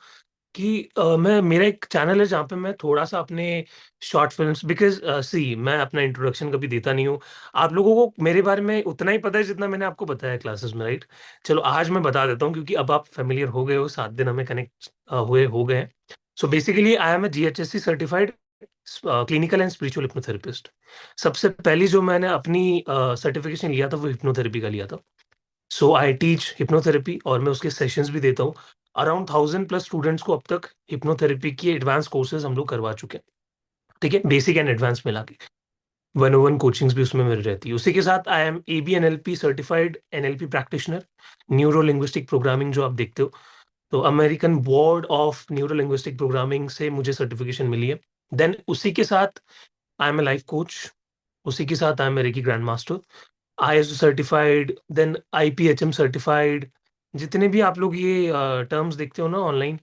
कि मैं, मेरा एक चैनल है जहाँ पे मैं थोड़ा सा अपने शॉर्ट फिल्म्स, बिकॉज सी मैं अपना इंट्रोडक्शन कभी देता नहीं हूँ। आप लोगों को मेरे बारे में उतना ही पता है जितना मैंने आपको बताया क्लासेस में, राइट? चलो आज मैं बता देता हूँ, क्योंकि अब आप फेमिलियर हो गए हो, 7 दिन हमें कनेक्ट हुए हो गए हैं। So basically I am a GHSC certified clinical and spiritual hypnotherapist. सबसे पहली जो मैंने अपनी सर्टिफिकेशन लिया था वो हिप्नोथेरेपी का लिया था। सो आई टीच हिप्नोथेरेपी और मैं उसके सेशंस भी देता हूँ। अराउंड 1000+ स्टूडेंट्स को अब तक हिप्नोथेरेपी की एडवांस कोर्सेज हम लोग करवा चुके हैं, ठीक है? बेसिक एंड एडवांस मिला के 101 कोचिंग्स भी उसमें मेरी रहती है। उसी के साथ I am ABNLP certified NLP practitioner, neuro linguistic programming जो आप देखते हो, तो American board of neuro linguistic programming से मुझे सर्टिफिकेशन मिली है। देन उसी के साथ I am a life coach, उसी के साथ I am a reiki grand master, ISO certified, then IPHM certified. जितने भी आप लोग ये टर्म्स देखते हो ना ऑनलाइन,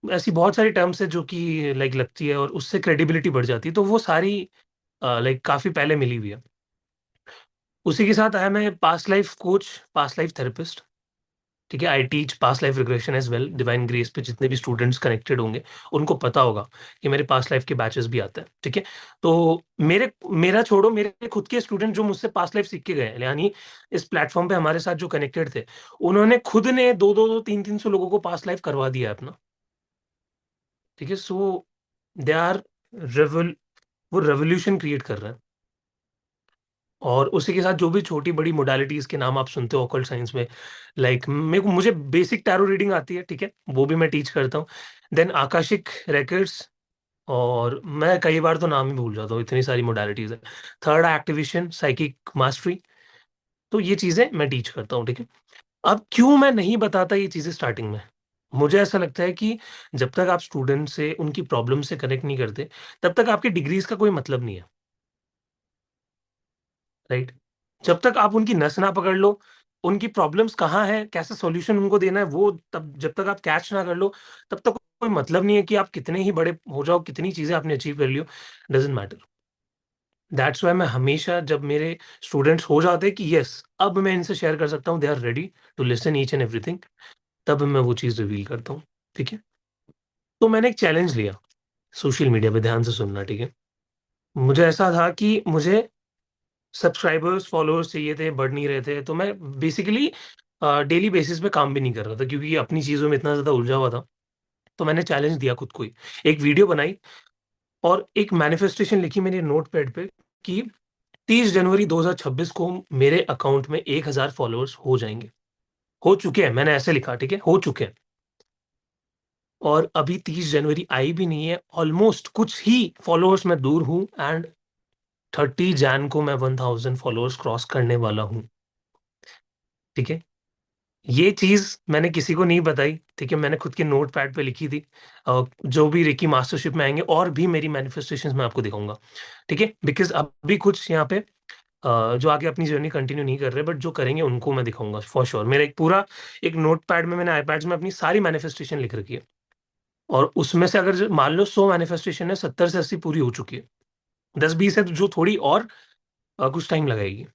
ऐसी बहुत सारी टर्म्स है जो कि लाइक लगती है और उससे क्रेडिबिलिटी बढ़ जाती है, तो वो सारी लाइक काफी पहले मिली हुई है। उसी के साथ आया मैं past life coach, past life therapist, ठीक है? I teach past life regression as well. Divine grace पे जितने भी स्टूडेंट्स कनेक्टेड होंगे उनको पता होगा कि मेरे पास्ट लाइफ के बैचेस भी आते हैं, ठीक है? तो मेरा छोड़ो, मेरे खुद के स्टूडेंट जो मुझसे पास्ट लाइफ सीख के गए हैं, यानी इस प्लेटफॉर्म पे हमारे साथ जो कनेक्टेड थे, उन्होंने खुद ने 200-300 लोगों को पास्ट लाइफ करवा दिया है अपना, ठीक है? सो दे आर रेवल वो रेवोल्यूशन क्रिएट कर रहे हैं। और उसी के साथ जो भी छोटी बड़ी मोडालिटीज के नाम आप सुनते हो ऑकल्ट साइंस में, लाइक मुझे बेसिक टैरो रीडिंग आती है, ठीक है? वो भी मैं टीच करता हूँ। देन आकाशिक रेकर्ड्स, और मैं कई बार तो नाम ही भूल जाता हूँ, इतनी सारी मोडालिटीज है। थर्ड एक्टिवेशन, साइकिक मास्टरी, तो ये चीजें मैं टीच करता हूँ, ठीक है? अब क्यों मैं नहीं बताता ये चीजें स्टार्टिंग में? मुझे ऐसा लगता है कि जब तक आप स्टूडेंट से उनकी प्रॉब्लम से कनेक्ट नहीं करते, तब तक आपकी डिग्रीज का कोई मतलब नहीं है, राइट? जब तक आप उनकी नस ना पकड़ लो, उनकी प्रॉब्लम्स कहाँ है, कैसे सॉल्यूशन उनको देना है, वो तब जब तक आप कैच ना कर लो, तब तक कोई मतलब नहीं है कि आप कितने ही बड़े हो जाओ, कितनी चीजें आपने अचीव कर लियो, डजेंट मैटर। दैट्स वाई मैं हमेशा, जब मेरे स्टूडेंट्स हो जाते हैं कि यस अब मैं इनसे शेयर कर सकता हूँ, they are ready to listen each and everything, तब मैं वो चीज रिवील करता हूँ, ठीक है? तो मैंने एक चैलेंज लिया सोशल मीडिया पे, ध्यान से सुनना, ठीक है? मुझे ऐसा था कि मुझे सब्सक्राइबर्स फॉलोअर्स चाहिए थे, बढ़ नहीं रहे थे, तो मैं बेसिकली डेली बेसिस पे काम भी नहीं कर रहा था, क्योंकि अपनी चीज़ों में इतना ज़्यादा उलझा हुआ था। तो मैंने चैलेंज दिया खुद को ही, एक वीडियो बनाई और एक मैनिफेस्टेशन लिखी मेरे नोट पैड पे कि 30 जनवरी 2026 को मेरे अकाउंट में 1000 फॉलोअर्स हो जाएंगे। हो चुके हैं, मैंने ऐसे लिखा, ठीक है? हो चुके हैं। और अभी 30 जनवरी आई भी नहीं है, ऑलमोस्ट कुछ ही फॉलोअर्स मैं दूर हूँ, एंड 30 जैन को मैं 1000 फॉलोअर्स क्रॉस करने वाला हूँ, ठीक है? ये चीज मैंने किसी को नहीं बताई, ठीक है? मैंने खुद के नोट पैड पे लिखी थी। जो भी रिकी मास्टरशिप में आएंगे और भी मेरी मैनिफेस्टेशंस मैं आपको दिखाऊंगा, ठीक है? बिकॉज अभी कुछ यहाँ पे जो आगे अपनी जर्नी कंटिन्यू नहीं कर रहे, बट जो करेंगे उनको मैं दिखाऊंगा फॉर श्योर। मेरा एक पूरा एक नोट पैड में, मैंने आईपैड में अपनी सारी मैनिफेस्टेशन लिख रखी है, और उसमें से अगर मान लो 100 मैनिफेस्टेशन है, 70 से 80 पूरी हो चुकी है। 10-20 है जो थोड़ी और कुछ टाइम लगाएगी।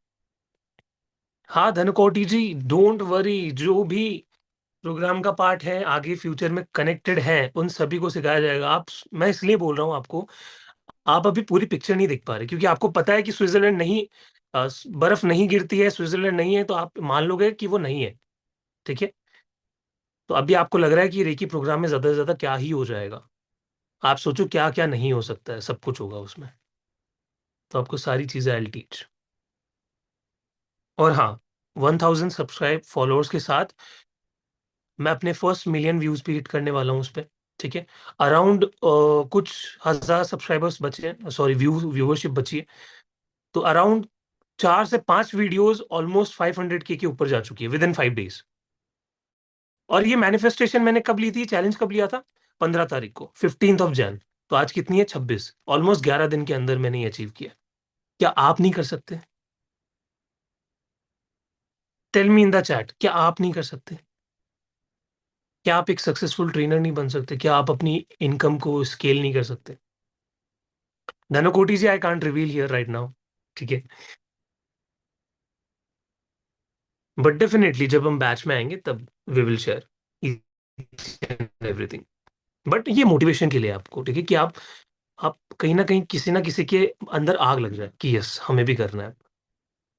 हाँ धनकोटी जी, डोंट वरी, जो भी प्रोग्राम का पार्ट है आगे फ्यूचर में कनेक्टेड है, उन सभी को सिखाया जाएगा। आप, मैं इसलिए बोल रहा हूँ आपको, आप अभी पूरी पिक्चर नहीं देख पा रहे, क्योंकि आपको पता है कि स्विट्जरलैंड नहीं, बर्फ नहीं गिरती है, स्विट्जरलैंड नहीं है, तो आप मान लोगे कि वो नहीं है, ठीक है? तो अभी आपको लग रहा है कि रेकी प्रोग्राम में ज्यादा से ज्यादा क्या ही हो जाएगा। आप सोचो क्या क्या नहीं हो सकता है, सब कुछ होगा उसमें। तो आपको सारी चीजें आई टीच। और हाँ, 1000 सब्सक्राइब फॉलोअर्स के साथ मैं अपने फर्स्ट मिलियन व्यूज भी हिट करने वाला हूँ उस पे, ठीक है? अराउंड कुछ हजार सब्सक्राइबर्स बचे हैं, सॉरी व्यूअरशिप बची है। तो अराउंड 4 से 5 वीडियोस ऑलमोस्ट 500K के ऊपर जा चुकी है विद इन 5 डेज। और ये मैनिफेस्टेशन मैंने कब ली थी, चैलेंज कब लिया था? 15 तारीख को, 15 जैन। तो आज कितनी है? 26। ऑलमोस्ट 11 दिन के अंदर मैंने ये अचीव किया। क्या आप नहीं कर सकते? Tell me in the chat, क्या आप नहीं कर सकते? क्या आप एक सक्सेसफुल ट्रेनर नहीं बन सकते? क्या आप अपनी इनकम को स्केल नहीं कर सकते? Dhanakoti ji, I can't reveal here right now, ठीक है, बट डेफिनेटली जब हम बैच में आएंगे तब we will share everything. But ये मोटिवेशन के लिए आपको, ठीक है, कि आप कहीं ना किसी के अंदर आग लग जाए कि यस हमें भी करना है।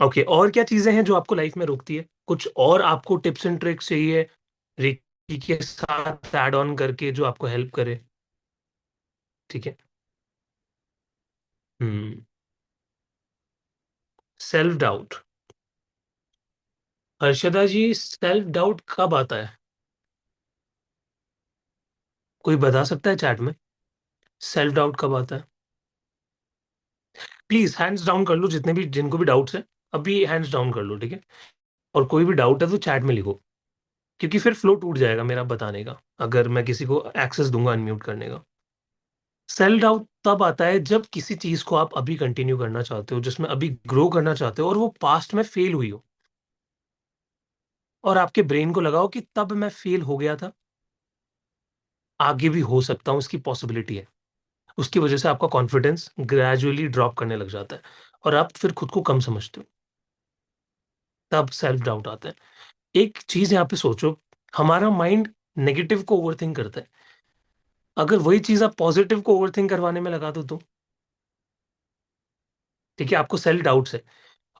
ओके, और क्या चीजें हैं जो आपको लाइफ में रोकती है? कुछ और आपको टिप्स एंड ट्रिक्स चाहिए रेकी के साथ ऐड ऑन करके जो आपको हेल्प करे? ठीक है। Hmm. Self doubt. Harshada ji, self doubt कब आता है? कोई बता सकता है चैट में? सेल्फ डाउट कब आता है? प्लीज हैंड्स डाउन कर लो, जितने भी जिनको भी डाउट्स है अभी हैंड्स डाउन कर लो, ठीक है। और कोई भी डाउट है तो चैट में लिखो, क्योंकि फिर फ्लो टूट जाएगा मेरा बताने का अगर मैं किसी को एक्सेस दूंगा अनम्यूट करने का। सेल्फ डाउट तब आता है जब किसी चीज को आप अभी कंटिन्यू करना चाहते हो, जिसमें अभी ग्रो करना चाहते हो, और वो पास्ट में फेल हुई हो, और आपके ब्रेन को लगाओ कि तब मैं फेल हो गया था, आगे भी हो सकता हूँ, इसकी पॉसिबिलिटी है। उसकी वजह से आपका कॉन्फिडेंस ग्रेजुअली ड्रॉप करने लग जाता है और आप फिर खुद को कम समझते हो, तब सेल्फ डाउट आता है। एक चीज यहाँ पे सोचो, हमारा माइंड नेगेटिव को ओवरथिंक करता है। अगर वही चीज आप पॉजिटिव को ओवरथिंक करवाने में लगा दो तो, ठीक है, आपको सेल्फ डाउट्स है,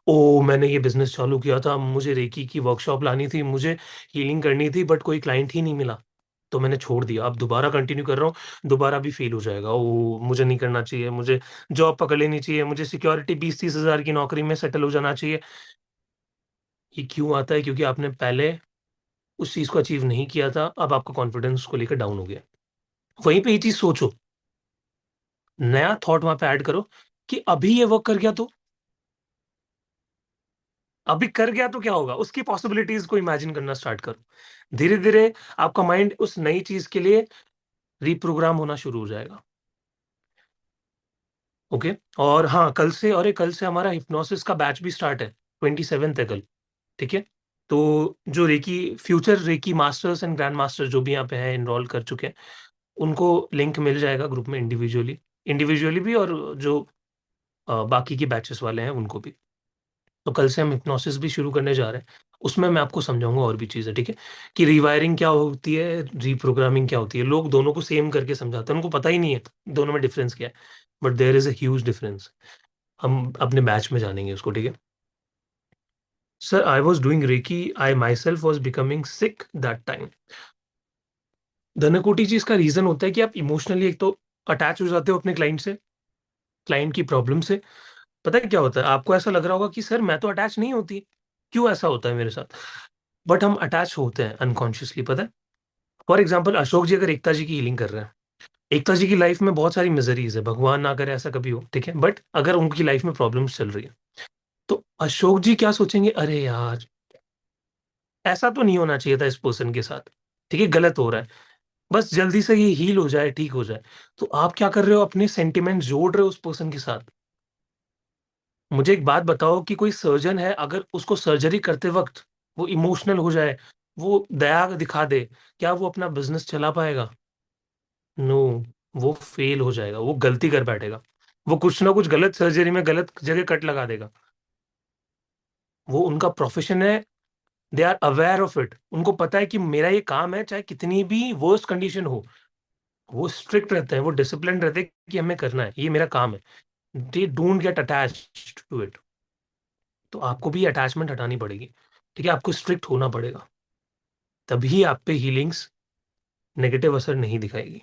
ओ मैंने ये बिजनेस चालू किया था, मुझे रेकी की वर्कशॉप लानी थी, मुझे हीलिंग करनी थी, बट कोई क्लाइंट ही नहीं मिला, तो मैंने छोड़ दिया, अब दोबारा कंटिन्यू कर रहा हूँ, दोबारा भी फेल हो जाएगा, ओ मुझे नहीं करना चाहिए, मुझे जॉब पकड़ लेनी चाहिए, मुझे सिक्योरिटी 20-30 हज़ार की नौकरी में सेटल हो जाना चाहिए। ये क्यों आता है? क्योंकि आपने पहले उस चीज को अचीव नहीं किया था, अब आपका कॉन्फिडेंस को लेकर डाउन हो गया। वहीं पे ये चीज सोचो, नया थॉट वहां पे ऐड करो कि अभी ये वर्क कर गया तो, अभी कर गया तो क्या होगा, उसकी पॉसिबिलिटीज को इमेजिन करना स्टार्ट करो। धीरे धीरे आपका माइंड उस नई चीज के लिए रिप्रोग्राम होना शुरू हो जाएगा। ओके। और हाँ, कल से हमारा हिप्नोसिस का बैच भी स्टार्ट है, 27th है कल, ठीक है। तो जो reiki future reiki masters and grand masters जो भी यहाँ पे हैं इनरोल कर चुके हैं, उनको लिंक मिल जाएगा ग्रुप में, इंडिविजुअली इंडिविजुअली भी, और जो बाकी के बैचेस वाले हैं उनको भी। तो कल से हम हिप्नोसिस भी शुरू करने जा रहे हैं, उसमें मैं आपको समझाऊंगा और भी चीज़ें, ठीक है, कि रिवायरिंग क्या होती है, रीप्रोग्रामिंग क्या होती है। लोग दोनों को सेम करके समझाते हैं, उनको पता ही नहीं है दोनों में डिफरेंस क्या है, but there is a huge difference. हम अपने बैच में जानेंगे उसको, ठीक है। Sir, I was doing reiki, I myself was becoming sick that time. Dhanakoti ji, इसका रीजन होता है कि आप इमोशनली एक तो अटैच हो जाते हो अपने क्लाइंट से, क्लाइंट की प्रॉब्लम से। पता है क्या होता है, आपको ऐसा लग रहा होगा कि सर मैं तो अटैच नहीं होती, क्यों ऐसा होता है मेरे साथ? बट हम अटैच होते हैं अनकॉन्शियसली, पता है। फॉर एग्जाम्पल, अशोक जी अगर एकता जी की हीलिंग कर रहे हैं, एकता जी की लाइफ में बहुत सारी मिजरीज है, भगवान ना करे ऐसा कभी हो, ठीक है, बट अगर उनकी लाइफ में प्रॉब्लम्स चल रही है, तो अशोक जी क्या सोचेंगे, अरे यार ऐसा तो नहीं होना चाहिए था इस पर्सन के साथ, ठीक है, गलत हो रहा है, बस जल्दी से ये हील हो जाए, ठीक हो जाए। तो आप क्या कर रहे हो, अपने सेंटिमेंट जोड़ रहे हो उस पर्सन के साथ। मुझे एक बात बताओ कि कोई सर्जन है, अगर उसको सर्जरी करते वक्त वो इमोशनल हो जाए, वो दया दिखा दे, क्या वो अपना बिजनेस चला पाएगा? नो, वो फेल हो जाएगा, वो गलती कर बैठेगा, वो कुछ ना कुछ गलत सर्जरी में गलत जगह कट लगा देगा। वो उनका प्रोफेशन है, they are aware of it, उनको पता है कि मेरा ये काम है, चाहे कितनी भी वर्स्ट कंडीशन हो। वो स्ट्रिक्ट रहते हैं, वो डिसिप्लिन रहते हैं कि हमें करना है, ये मेरा काम है। They don't get attached to it. तो आपको भी अटैचमेंट हटानी पड़ेगी, ठीक है, आपको स्ट्रिक्ट होना पड़ेगा, तभी आप पे हीलिंग्स नेगेटिव असर नहीं दिखाएगी।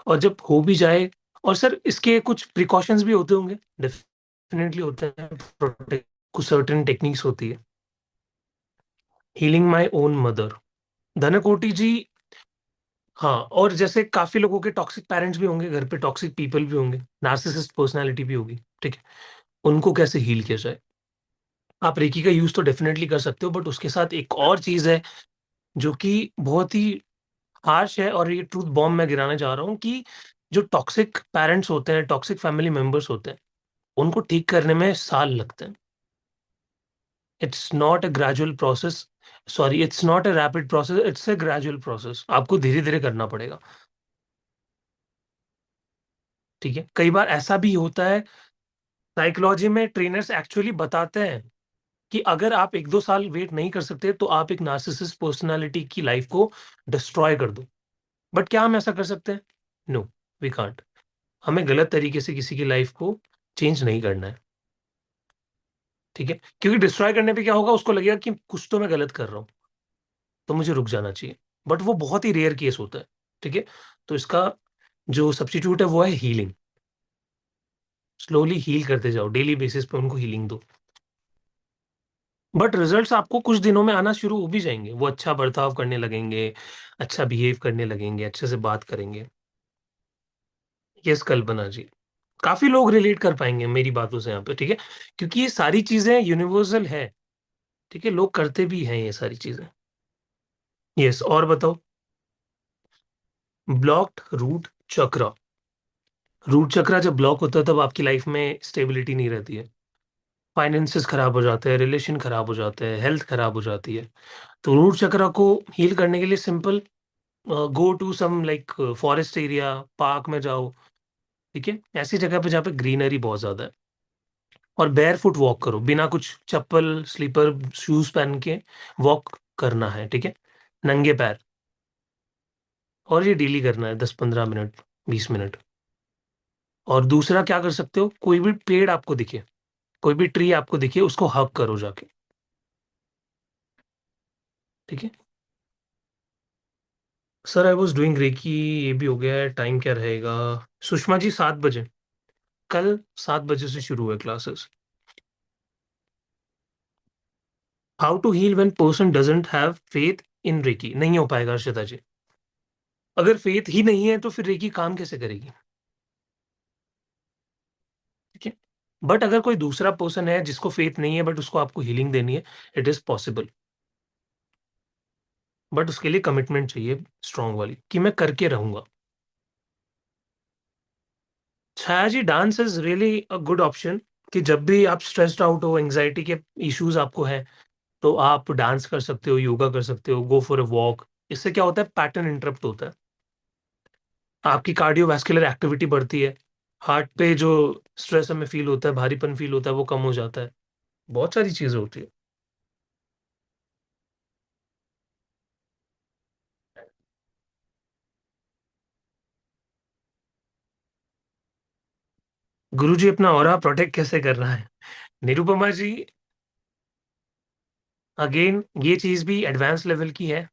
और जब हो भी जाए, और सर इसके कुछ प्रिकॉशंस भी होते होंगे, डेफिनेटली होते हैं, प्रोटेक्ट कुछ सर्टेन टेक्निक्स होती है। हीलिंग माय ओन मदर, धनकोटी जी। हाँ, और जैसे काफी लोगों के टॉक्सिक पेरेंट्स भी होंगे घर पे, टॉक्सिक पीपल भी होंगे, नार्सिसिस्ट पर्सनालिटी भी होगी, ठीक है, उनको कैसे हील किया जाए? आप रेकी का यूज तो डेफिनेटली कर सकते हो, बट उसके साथ एक और चीज है जो कि बहुत ही हार्श है, और ये ट्रूथ बॉम्ब मैं गिराने जा रहा हूँ कि जो टॉक्सिक पेरेंट्स होते हैं, टॉक्सिक फैमिली मेंबर्स होते हैं, उनको ठीक करने में साल लगते हैं। It's not a gradual process sorry, it's not a rapid process, it's a gradual process, आपको धीरे धीरे करना पड़ेगा। ठीक है, कई बार ऐसा भी होता है, साइकोलॉजी में ट्रेनर्स एक्चुअली बताते हैं कि अगर आप 1-2 साल वेट नहीं कर सकते तो आप एक नार्सिसिस्ट पर्सनालिटी की लाइफ को डिस्ट्रॉय कर दो। बट क्या हम ऐसा कर सकते हैं? No, we can't. हमें गलत तरीके से किसी की लाइफ को चेंज नहीं करना है। ठीक है, क्योंकि डिस्ट्रॉय करने पे क्या होगा, उसको लगेगा कि कुछ तो मैं गलत कर रहा हूं, तो मुझे रुक जाना चाहिए। बट वो बहुत ही रेयर केस होता है। ठीक है, तो इसका जो सब्स्टिट्यूट है वो है हीलिंग। स्लोली हील करते जाओ, डेली बेसिस पे उनको हीलिंग दो। बट रिजल्ट्स आपको कुछ दिनों में आना शुरू हो भी जाएंगे, वो अच्छा बर्ताव करने लगेंगे, अच्छा बिहेव करने लगेंगे, अच्छे से बात करेंगे। यस कल्पना जी, काफी लोग रिलेट कर पाएंगे मेरी बातों से यहाँ पे। ठीक है, क्योंकि ये सारी चीजें यूनिवर्सल है। ठीक है, लोग करते भी हैं ये सारी चीजें। यस, और बताओ। ब्लॉक्ड रूट चक्र। रूट चक्र जब ब्लॉक होता है तब आपकी लाइफ में स्टेबिलिटी नहीं रहती है, फाइनेंसेस खराब हो जाते हैं, रिलेशन खराब हो जाते हैं, हेल्थ खराब हो जाती है। तो रूट चक्र को हील करने के लिए simple, go to some like forest area, park में जाओ। ठीक है, ऐसी जगह पे जहाँ पे ग्रीनरी बहुत ज्यादा है, और बेयर फुट वॉक करो, बिना कुछ चप्पल स्लीपर शूज पहन के वॉक करना है। ठीक है, नंगे पैर। और ये डेली करना है, 10-15 मिनट, 20 मिनट। और दूसरा क्या कर सकते हो, कोई भी पेड़ आपको दिखे, कोई भी ट्री आपको दिखे, उसको हग करो जाके। ठीक है sir, I was doing reiki, ये भी हो गया है, टाइम क्या रहेगा? सुषमा जी 7 बजे, कल 7 बजे से शुरू है classes. How to heal when person doesn't have faith in reiki, नहीं हो पाएगा अर्षिता जी। अगर फेथ ही नहीं है तो फिर रेकी काम कैसे करेगी? ठीक है, बट अगर कोई दूसरा पर्सन है जिसको फेथ नहीं है बट उसको आपको हीलिंग देनी है, इट इज पॉसिबल। बट उसके लिए कमिटमेंट चाहिए स्ट्रांग वाली, कि मैं करके रहूंगा। Chhaya ji, dance is really a good option, कि जब भी आप स्ट्रेस्ड आउट हो, एंजाइटी के इश्यूज आपको है, तो आप डांस कर सकते हो, योगा कर सकते हो, गो फॉर अ वॉक। इससे क्या होता है, पैटर्न इंटरप्ट होता है, आपकी कार्डियोवैस्कुलर एक्टिविटी बढ़ती है, हार्ट पे जो स्ट्रेस हमें फील होता है, भारीपन फील होता है, वो कम हो जाता है। बहुत सारी चीजें होती है। गुरु जी, अपना ऑरा प्रोटेक्ट कैसे करना है? निरुपमा जी, अगेन ये चीज भी एडवांस लेवल की है।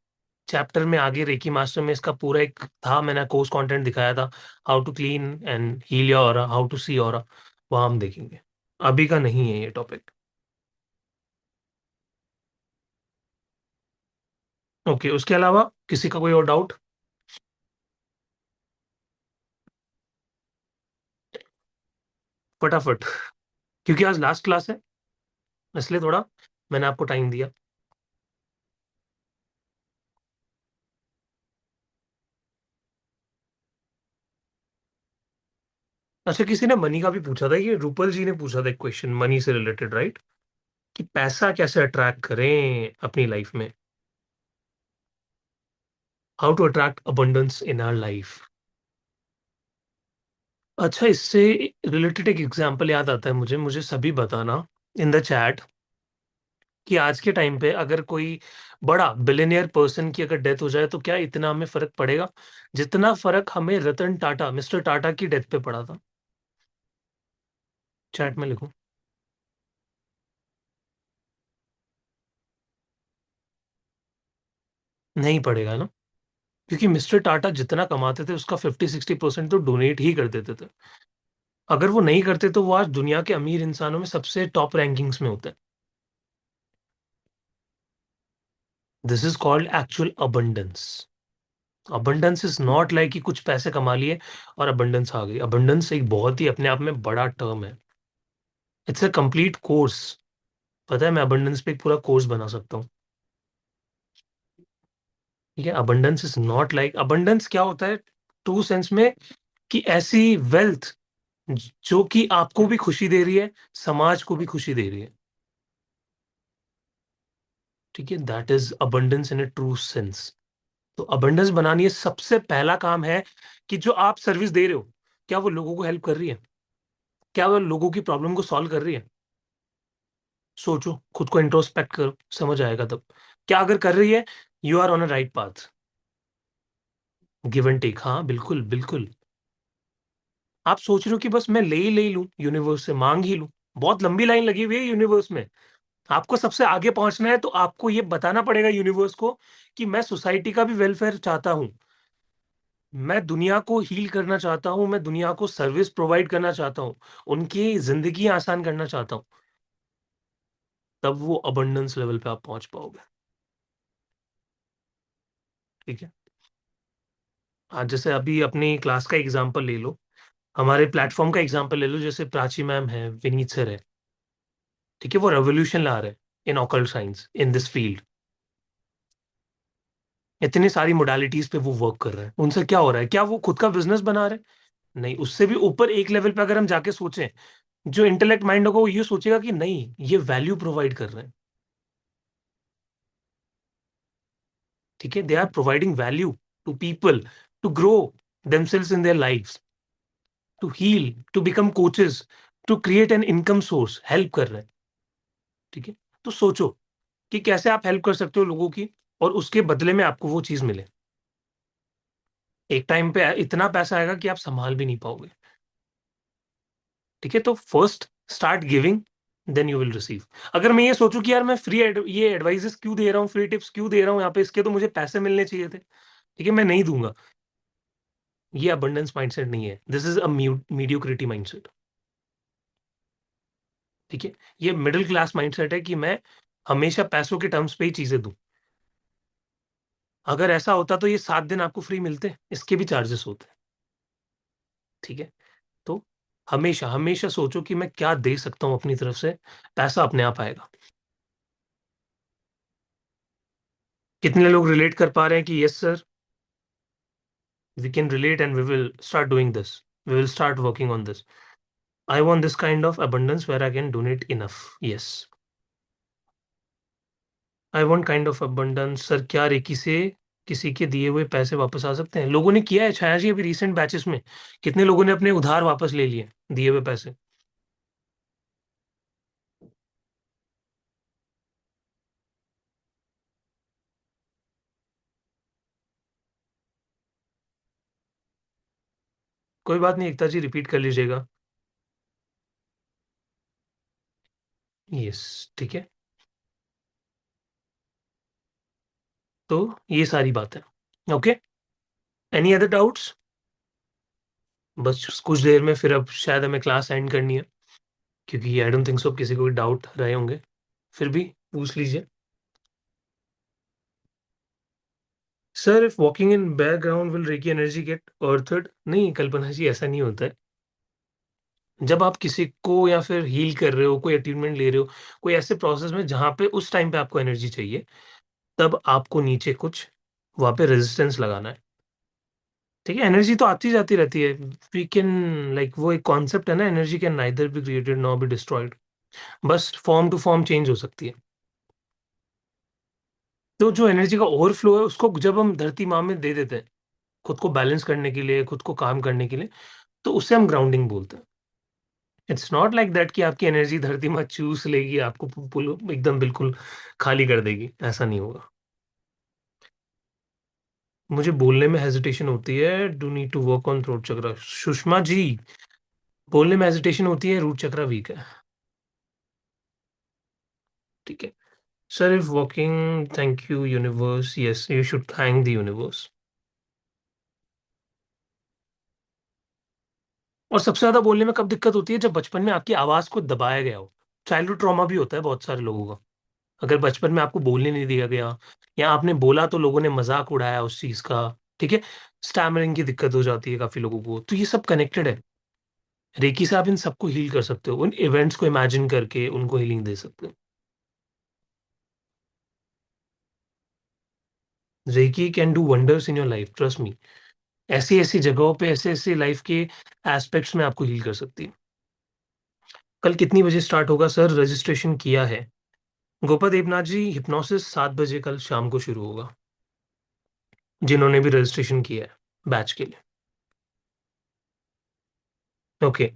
चैप्टर में आगे रेकी मास्टर में इसका पूरा एक था, मैंने कोर्स कंटेंट दिखाया था, how to clean and heal your aura, how to see aura, वहां हम देखेंगे। अभी का नहीं है ये टॉपिक। ओके, उसके अलावा किसी का कोई और डाउट? फटाफट, क्योंकि आज लास्ट क्लास है, इसलिए थोड़ा मैंने आपको टाइम दिया। अच्छा, किसी ने मनी का भी पूछा था, ये रूपल जी ने पूछा था एक क्वेश्चन मनी से रिलेटेड, राइट? कि पैसा कैसे अट्रैक्ट करें अपनी लाइफ में, how to attract abundance in our life. अच्छा, इससे रिलेटेड एक एग्जांपल याद आता है मुझे, सभी बताना इन द चैट, कि आज के टाइम पे अगर कोई बड़ा बिलियनियर पर्सन की अगर डेथ हो जाए तो क्या इतना हमें फर्क पड़ेगा जितना फर्क हमें रतन टाटा, मिस्टर टाटा की डेथ पे पड़ा था? चैट में लिखो। नहीं पड़ेगा ना, क्योंकि मिस्टर टाटा जितना कमाते थे उसका 50-60% तो डोनेट ही कर देते थे। अगर वो नहीं करते तो वो आज दुनिया के अमीर इंसानों में सबसे टॉप रैंकिंग्स में होते हैं। This is called actual abundance. Abundance is not like कि कुछ पैसे कमा लिए और अबंडेंस आ गई। अबंडेंस एक बहुत ही अपने आप में बड़ा टर्म है, इट्स अ कंप्लीट कोर्स। पता है, मैं अबंडेंस पे एक पूरा कोर्स बना सकता हूँ। ठीक है, abundance is not like, abundance क्या होता है ट्रू सेंस में, कि ऐसी वेल्थ जो कि आपको भी खुशी दे रही है, समाज को भी खुशी दे रही है। ठीक है, that is abundance in A true sense. तो अबंडेंस बनानी है, सबसे पहला काम है कि जो आप सर्विस दे रहे हो, क्या वो लोगों को हेल्प कर रही है, क्या वो लोगों की प्रॉब्लम को सॉल्व कर रही है। सोचो, खुद को इंट्रोस्पेक्ट करो, समझ आएगा तब। क्या अगर कर रही है, you are on a right path. Give and take, हाँ बिल्कुल बिल्कुल। आप सोच रहे हो कि बस मैं ले ही लूं, यूनिवर्स से मांग ही लूं। बहुत लंबी लाइन लगी हुई है यूनिवर्स में। आपको सबसे आगे पहुंचना है तो आपको ये बताना पड़ेगा यूनिवर्स को कि मैं सोसाइटी का भी वेलफेयर चाहता हूं, मैं दुनिया को हील करना चाहता हूं, मैं दुनिया को सर्विस प्रोवाइड करना चाहता हूं, उनकी जिंदगी आसान करना चाहता हूं। तब वो अबंडेंस लेवल पे आप पहुंच पाओगे। ठीक है। आज जैसे अभी अपनी क्लास का एग्जांपल ले लो, हमारे प्लेटफॉर्म का एग्जांपल ले लो, जैसे प्राची मैम है, विनीत सर है। ठीक है, वो रेवोल्यूशन ला रहे हैं in occult science, in this field. इतनी सारी मोडालिटीज पे वो वर्क कर रहे हैं। उनसे क्या हो रहा है, क्या वो खुद का बिजनेस बना रहे हैं? नहीं, उससे भी ऊपर एक लेवल पे अगर हम जाके सोचें, जो इंटेलेक्ट माइंड होगा वो ये सोचेगा कि नहीं, ये वैल्यू प्रोवाइड कर रहे हैं। ठीक है, they are providing value to people, to grow themselves in their lives, to heal, to become coaches, to create an income source, help कर रहे हैं। ठीक है, तो सोचो कि कैसे आप हेल्प कर सकते हो लोगों की, और उसके बदले में आपको वो चीज मिले। एक टाइम पे इतना पैसा आएगा कि आप संभाल भी नहीं पाओगे। ठीक है, तो first start giving, then you will receive. अगर मैं ये सोचूं कि यार मैं ये एडवाइजेस क्यों दे रहा हूँ, फ्री टिप्स क्यों दे रहा हूँ यहाँ पे, इसके तो मुझे पैसे मिलने चाहिए थे, ठीक है, मैं नहीं दूंगा, ये अबंडेंस माइंडसेट नहीं है, this is a mediocrity mindset. ठीक है, ये मिडिल क्लास माइंडसेट है कि मैं हमेशा पैसों के टर्म्स पे ही चीजें दूं। अगर ऐसा होता तो ये 7 दिन आपको फ्री मिलते, इसके भी चार्जेस होते। ठीक है, तो हमेशा हमेशा सोचो कि मैं क्या दे सकता हूं अपनी तरफ से, पैसा अपने आप आएगा। कितने लोग रिलेट कर पा रहे हैं कि yes sir, we can relate and we will start doing this, we will start working on this. I want this kind of abundance where I can donate enough. Yes, I want kind of abundance. Sir, क्या recce से किसी के दिए हुए पैसे वापस आ सकते हैं? लोगों ने किया है छाया जी, अभी रिसेंट बैचेस में कितने लोगों ने अपने उधार वापस ले लिए, दिए हुए पैसे। कोई बात नहीं, एकता जी रिपीट कर लीजिएगा। यस, ठीक है, तो ये सारी बात है। Okay, any other doubts? बस कुछ देर में फिर अब शायद हमें क्लास एंड करनी है, क्योंकि आई डोंट थिंक सो किसी को डाउट रहे होंगे। फिर भी पूछ लीजिए। Sir, if walking in background will reiki energy get earthed? नहीं कल्पना जी, ऐसा नहीं होता है। जब आप किसी को या फिर हील कर रहे हो, कोई अट्यूनमेंट ले रहे हो, कोई ऐसे प्रोसेस में जहां पे उस टाइम पे आपको एनर्जी चाहिए, तब आपको नीचे कुछ वहां पे रेजिस्टेंस लगाना है। ठीक है, एनर्जी तो आती जाती रहती है। वी कैन, लाइक वो एक कॉन्सेप्ट है ना, energy can neither be created nor be destroyed. बस फॉर्म टू फॉर्म चेंज हो सकती है। तो जो एनर्जी का ओवरफ्लो है, उसको जब हम धरती माँ में दे देते हैं, खुद को बैलेंस करने के लिए, खुद को काम करने के लिए, तो उसे हम ग्राउंडिंग बोलते हैं। इट्स नॉट लाइक दैट कि आपकी एनर्जी धरती माँ चूस लेगी, आपको एकदम बिल्कुल खाली कर देगी, ऐसा नहीं होगा। मुझे बोलने में हेजिटेशन होती है, do need to work on throat chakra. Sushma जी, बोलने में हेजिटेशन होती है, रूट चक्र वीक है। ठीक है sir, if walking, thank you universe, yes you should thank the universe. और सबसे ज्यादा बोलने में कब दिक्कत होती है? जब बचपन में आपकी आवाज को दबाया गया हो। चाइल्डहुड ट्रॉमा भी होता है बहुत सारे लोगों का। अगर बचपन में आपको बोलने नहीं दिया गया, या आपने बोला तो लोगों ने मजाक उड़ाया उस चीज का, ठीक है, स्टैमरिंग की दिक्कत हो जाती है काफी लोगों को, तो ये सब कनेक्टेड है। रेकी से आप इन सबको हील कर सकते हो, उन इवेंट्स को इमेजिन करके उनको हीलिंग दे सकते हो। Reiki can do wonders in your life, trust me. ऐसी ऐसी जगहों पे, ऐसे ऐसे लाइफ के एस्पेक्ट्स में आपको हील कर सकती है। कल कितनी बजे स्टार्ट होगा? सर, रजिस्ट्रेशन किया है। गोपा देवनाथ जी, हिप्नोसिस 7 बजे कल शाम को शुरू होगा, जिन्होंने भी रजिस्ट्रेशन किया है बैच के लिए। ओके।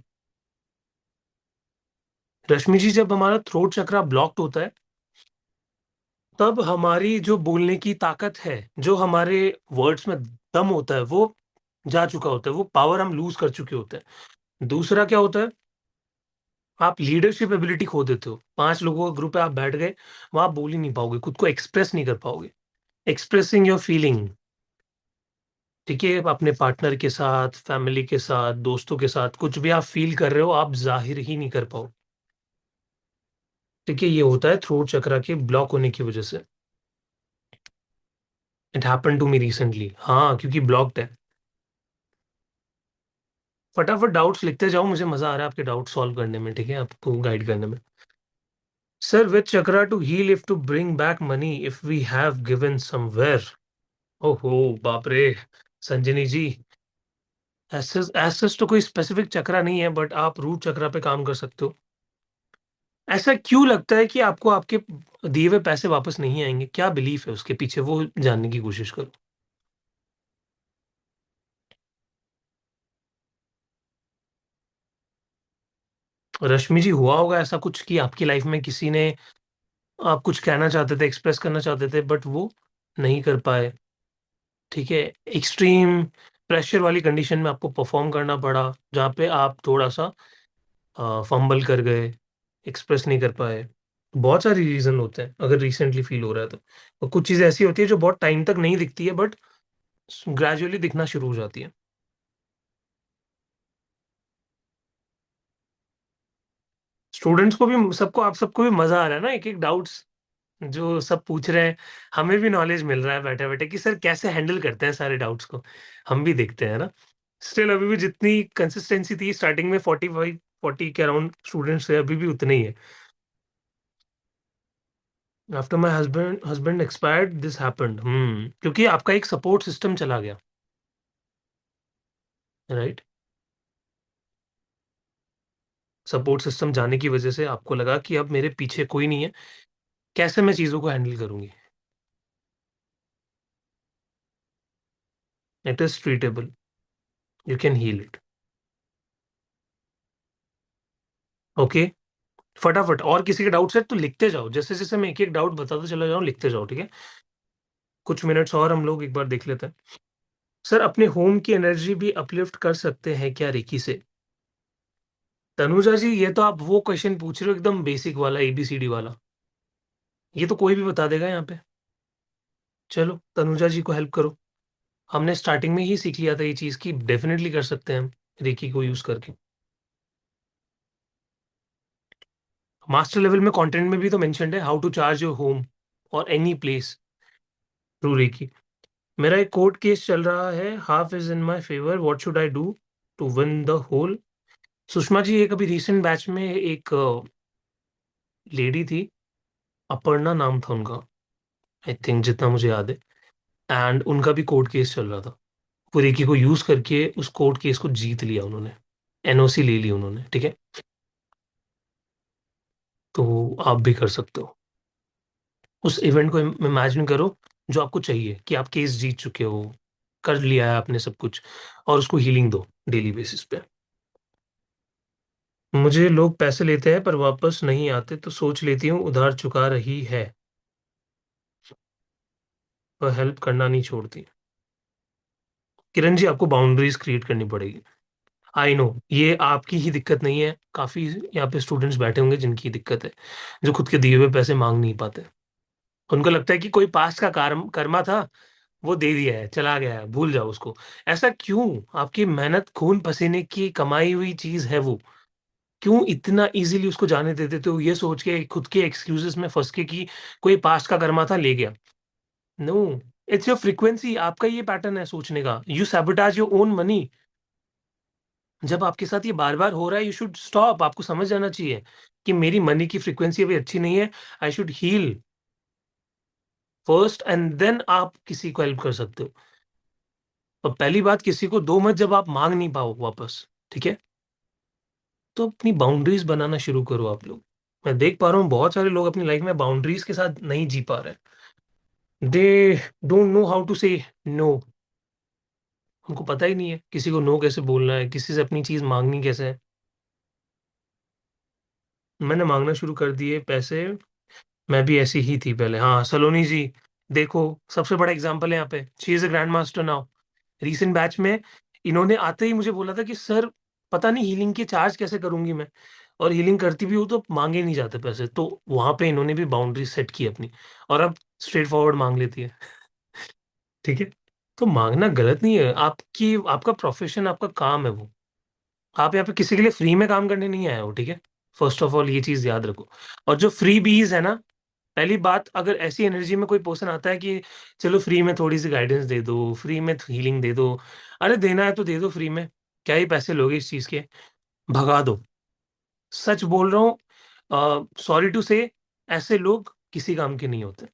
रश्मि जी, जब हमारा थ्रोट चक्रा ब्लॉक्ड होता है, तब हमारी जो बोलने की ताकत है, जो हमारे वर्ड्स में दम होता है, वो जा चुका होता है, वो पावर हम लूज कर चुके होते हैं। दूसरा क्या होता है, आप लीडरशिप एबिलिटी खो देते हो। 5 लोगों का ग्रुप है, आप बैठ गए, वहां आप बोल ही नहीं पाओगे, खुद को एक्सप्रेस नहीं कर पाओगे। एक्सप्रेसिंग योर फीलिंग, ठीक है, अपने पार्टनर के साथ, फैमिली के साथ, दोस्तों के साथ, कुछ भी आप फील कर रहे हो, आप जाहिर ही नहीं कर पाओ। ठीक है, ये होता है थ्रोट चक्रा के ब्लॉक होने की वजह से। It happen to me recently, हाँ, क्योंकि ब्लॉक्ड है। फटाफट डाउट्स लिखते जाओ, मुझे मजा आ रहा है आपके डाउट सॉल्व करने में, ठीक है, आपको गाइड करने में। Sir, which chakra to heal if to bring back money if we have given somewhere? ओहो, बाप रे, संजनी जी, ऐसे ऐसे तो कोई स्पेसिफिक चक्रा नहीं है, बट आप रूट चक्रा पे काम कर सकते हो। ऐसा क्यों लगता है कि आपको आपके दिए हुए पैसे वापस नहीं आएंगे? क्या बिलीफ है उसके पीछे, वो जानने की कोशिश करो। रश्मि जी, हुआ होगा ऐसा कुछ कि आपकी लाइफ में किसी ने, आप कुछ कहना चाहते थे, एक्सप्रेस करना चाहते थे, बट वो नहीं कर पाए। ठीक है, एक्सट्रीम प्रेशर वाली कंडीशन में आपको परफॉर्म करना पड़ा, जहाँ पे आप थोड़ा सा फंबल कर गए, एक्सप्रेस नहीं कर पाए। बहुत सारी रीजन होते हैं अगर रिसेंटली फील हो रहा है तो। और कुछ चीजें ऐसी होती है जो बहुत टाइम तक नहीं दिखती है, बट ग्रेजुअली दिखना शुरू हो जाती है। स्टूडेंट्स को भी, सबको, आप सबको भी मजा आ रहा है ना, एक एक डाउट्स जो सब पूछ रहे हैं। हमें भी नॉलेज मिल रहा है बैठे बैठे कि सर कैसे हैंडल करते हैं सारे डाउट्स को। हम भी देखते हैं ना। स्टिल अभी भी जितनी कंसिस्टेंसी थी स्टार्टिंग में, 40 के अराउंड स्टूडेंट्स थे, अभी भी उतने ही है। After my husband expired this happened, क्योंकि आपका एक सपोर्ट सिस्टम चला गया, राइट। सपोर्ट सिस्टम जाने की वजह से आपको लगा कि अब मेरे पीछे कोई नहीं है, कैसे मैं चीजों को हैंडल करूंगी। It is treatable, you can heal it. Okay, फटाफट, और किसी के डाउट्स है तो लिखते जाओ, जैसे जैसे मैं एक एक डाउट बताता चला जाऊं, लिखते जाओ, ठीक है। कुछ मिनट्स और हम लोग एक बार देख लेते हैं। सर, अपने होम की एनर्जी भी अपलिफ्ट कर सकते हैं क्या रेकी से? तनुजा जी, ये तो आप वो क्वेश्चन पूछ रहे हो एकदम बेसिक वाला, एबीसीडी वाला। ये तो कोई भी बता देगा यहाँ पे। चलो, तनुजा जी को हेल्प करो। हमने स्टार्टिंग में ही सीख लिया था ये चीज की, डेफिनेटली कर सकते हैं हम रेकी को यूज करके। मास्टर लेवल में कंटेंट में भी तो मेंशन्ड है, how to charge your home और एनी प्लेस थ्रू रेकी। मेरा एक कोर्ट केस चल रहा है, half is in my favour, what should I do to win the whole? Sushma ji, एक अभी रिसेंट बैच में एक लेडी थी, अपर्णा नाम था उनका, आई थिंक, जितना मुझे याद है। एंड उनका भी कोर्ट केस चल रहा था। पुरेकी को यूज करके उस कोर्ट केस को जीत लिया उन्होंने, एनओसी ले ली उन्होंने, ठीक है। तो आप भी कर सकते हो। उस इवेंट को इमेजिन करो जो आपको चाहिए, कि आप केस जीत चुके हो, कर लिया है आपने सब कुछ, और उसको हीलिंग दो डेली बेसिस पे। मुझे लोग पैसे लेते हैं पर वापस नहीं आते, तो सोच लेती हूँ उधार चुका रही है, पर हेल्प करना नहीं छोड़ती। किरण जी, आपको बाउंड्रीज क्रिएट करनी पड़ेगी। आई नो, ये आपकी ही दिक्कत नहीं है, काफी यहाँ पे स्टूडेंट्स बैठे होंगे जिनकी दिक्कत है, जो खुद के दिए हुए पैसे मांग नहीं पाते। उनको लगता है कि कोई पास्ट का कर्मा था, वो दे दिया है, चला गया है, भूल जाओ उसको। ऐसा क्यों? आपकी मेहनत, खून पसीने की कमाई हुई चीज है वो, क्यों इतना इजीली उसको जाने दे देते हो, ये सोच के खुद के एक्सक्यूजेस में फंस के कि कोई पास्ट का कर्मा था, ले गया? नो, इट्स योर फ्रीक्वेंसी, आपका ये पैटर्न है सोचने का, you sabotage your own money. जब आपके साथ ये बार बार हो रहा है, यू शुड स्टॉप, आपको समझ जाना चाहिए कि मेरी मनी की फ्रीक्वेंसी अभी अच्छी नहीं है, I should heal first and then आप किसी को हेल्प कर सकते हो। और पहली बात, किसी को दो मत जब आप मांग नहीं पाओ वापस, ठीक है। तो अपनी बाउंड्रीज बनाना शुरू करो आप लोग। मैं देख पा रहा हूँ बहुत सारे लोग अपनी लाइफ में बाउंड्रीज के साथ नहीं जी पा रहे। They don't know how to say no. उनको पता ही नहीं है किसी को नो कैसे बोलना है, किसी से अपनी चीज मांगनी कैसे है। मैंने मांगना शुरू कर दिए पैसे। मैं भी ऐसी ही थी पहले। हाँ, सलोनी जी देखो, सबसे बड़ा एग्जांपल है यहाँ पे। She is a grand master now. Recent batch में इन्होंने आते ही मुझे बोला था कि सर पता नहीं हीलिंग के चार्ज कैसे करूंगी मैं, और हीलिंग करती भी हूँ तो मांगे नहीं जाते पैसे। तो वहां पे इन्होंने भी बाउंड्री सेट की अपनी, और अब स्ट्रेट फॉरवर्ड मांग लेती है। ठीक है। तो मांगना गलत नहीं है, आपकी आपका प्रोफेशन, आपका काम है वो। आप यहाँ पे किसी के लिए फ्री में काम करने नहीं आए हो, ठीक है। फर्स्ट ऑफ ऑल ये चीज याद रखो। और जो फ्री बीज है ना, पहली बात, अगर ऐसी एनर्जी में कोई पर्सन आता है कि चलो फ्री में थोड़ी सी गाइडेंस दे दो, फ्री में हीलिंग दे दो, अरे देना है तो दे दो फ्री में, क्या ही पैसे लोगे इस चीज के, भगा दो। सच बोल रहा हूँ, सॉरी टू से, ऐसे लोग किसी काम के नहीं होते।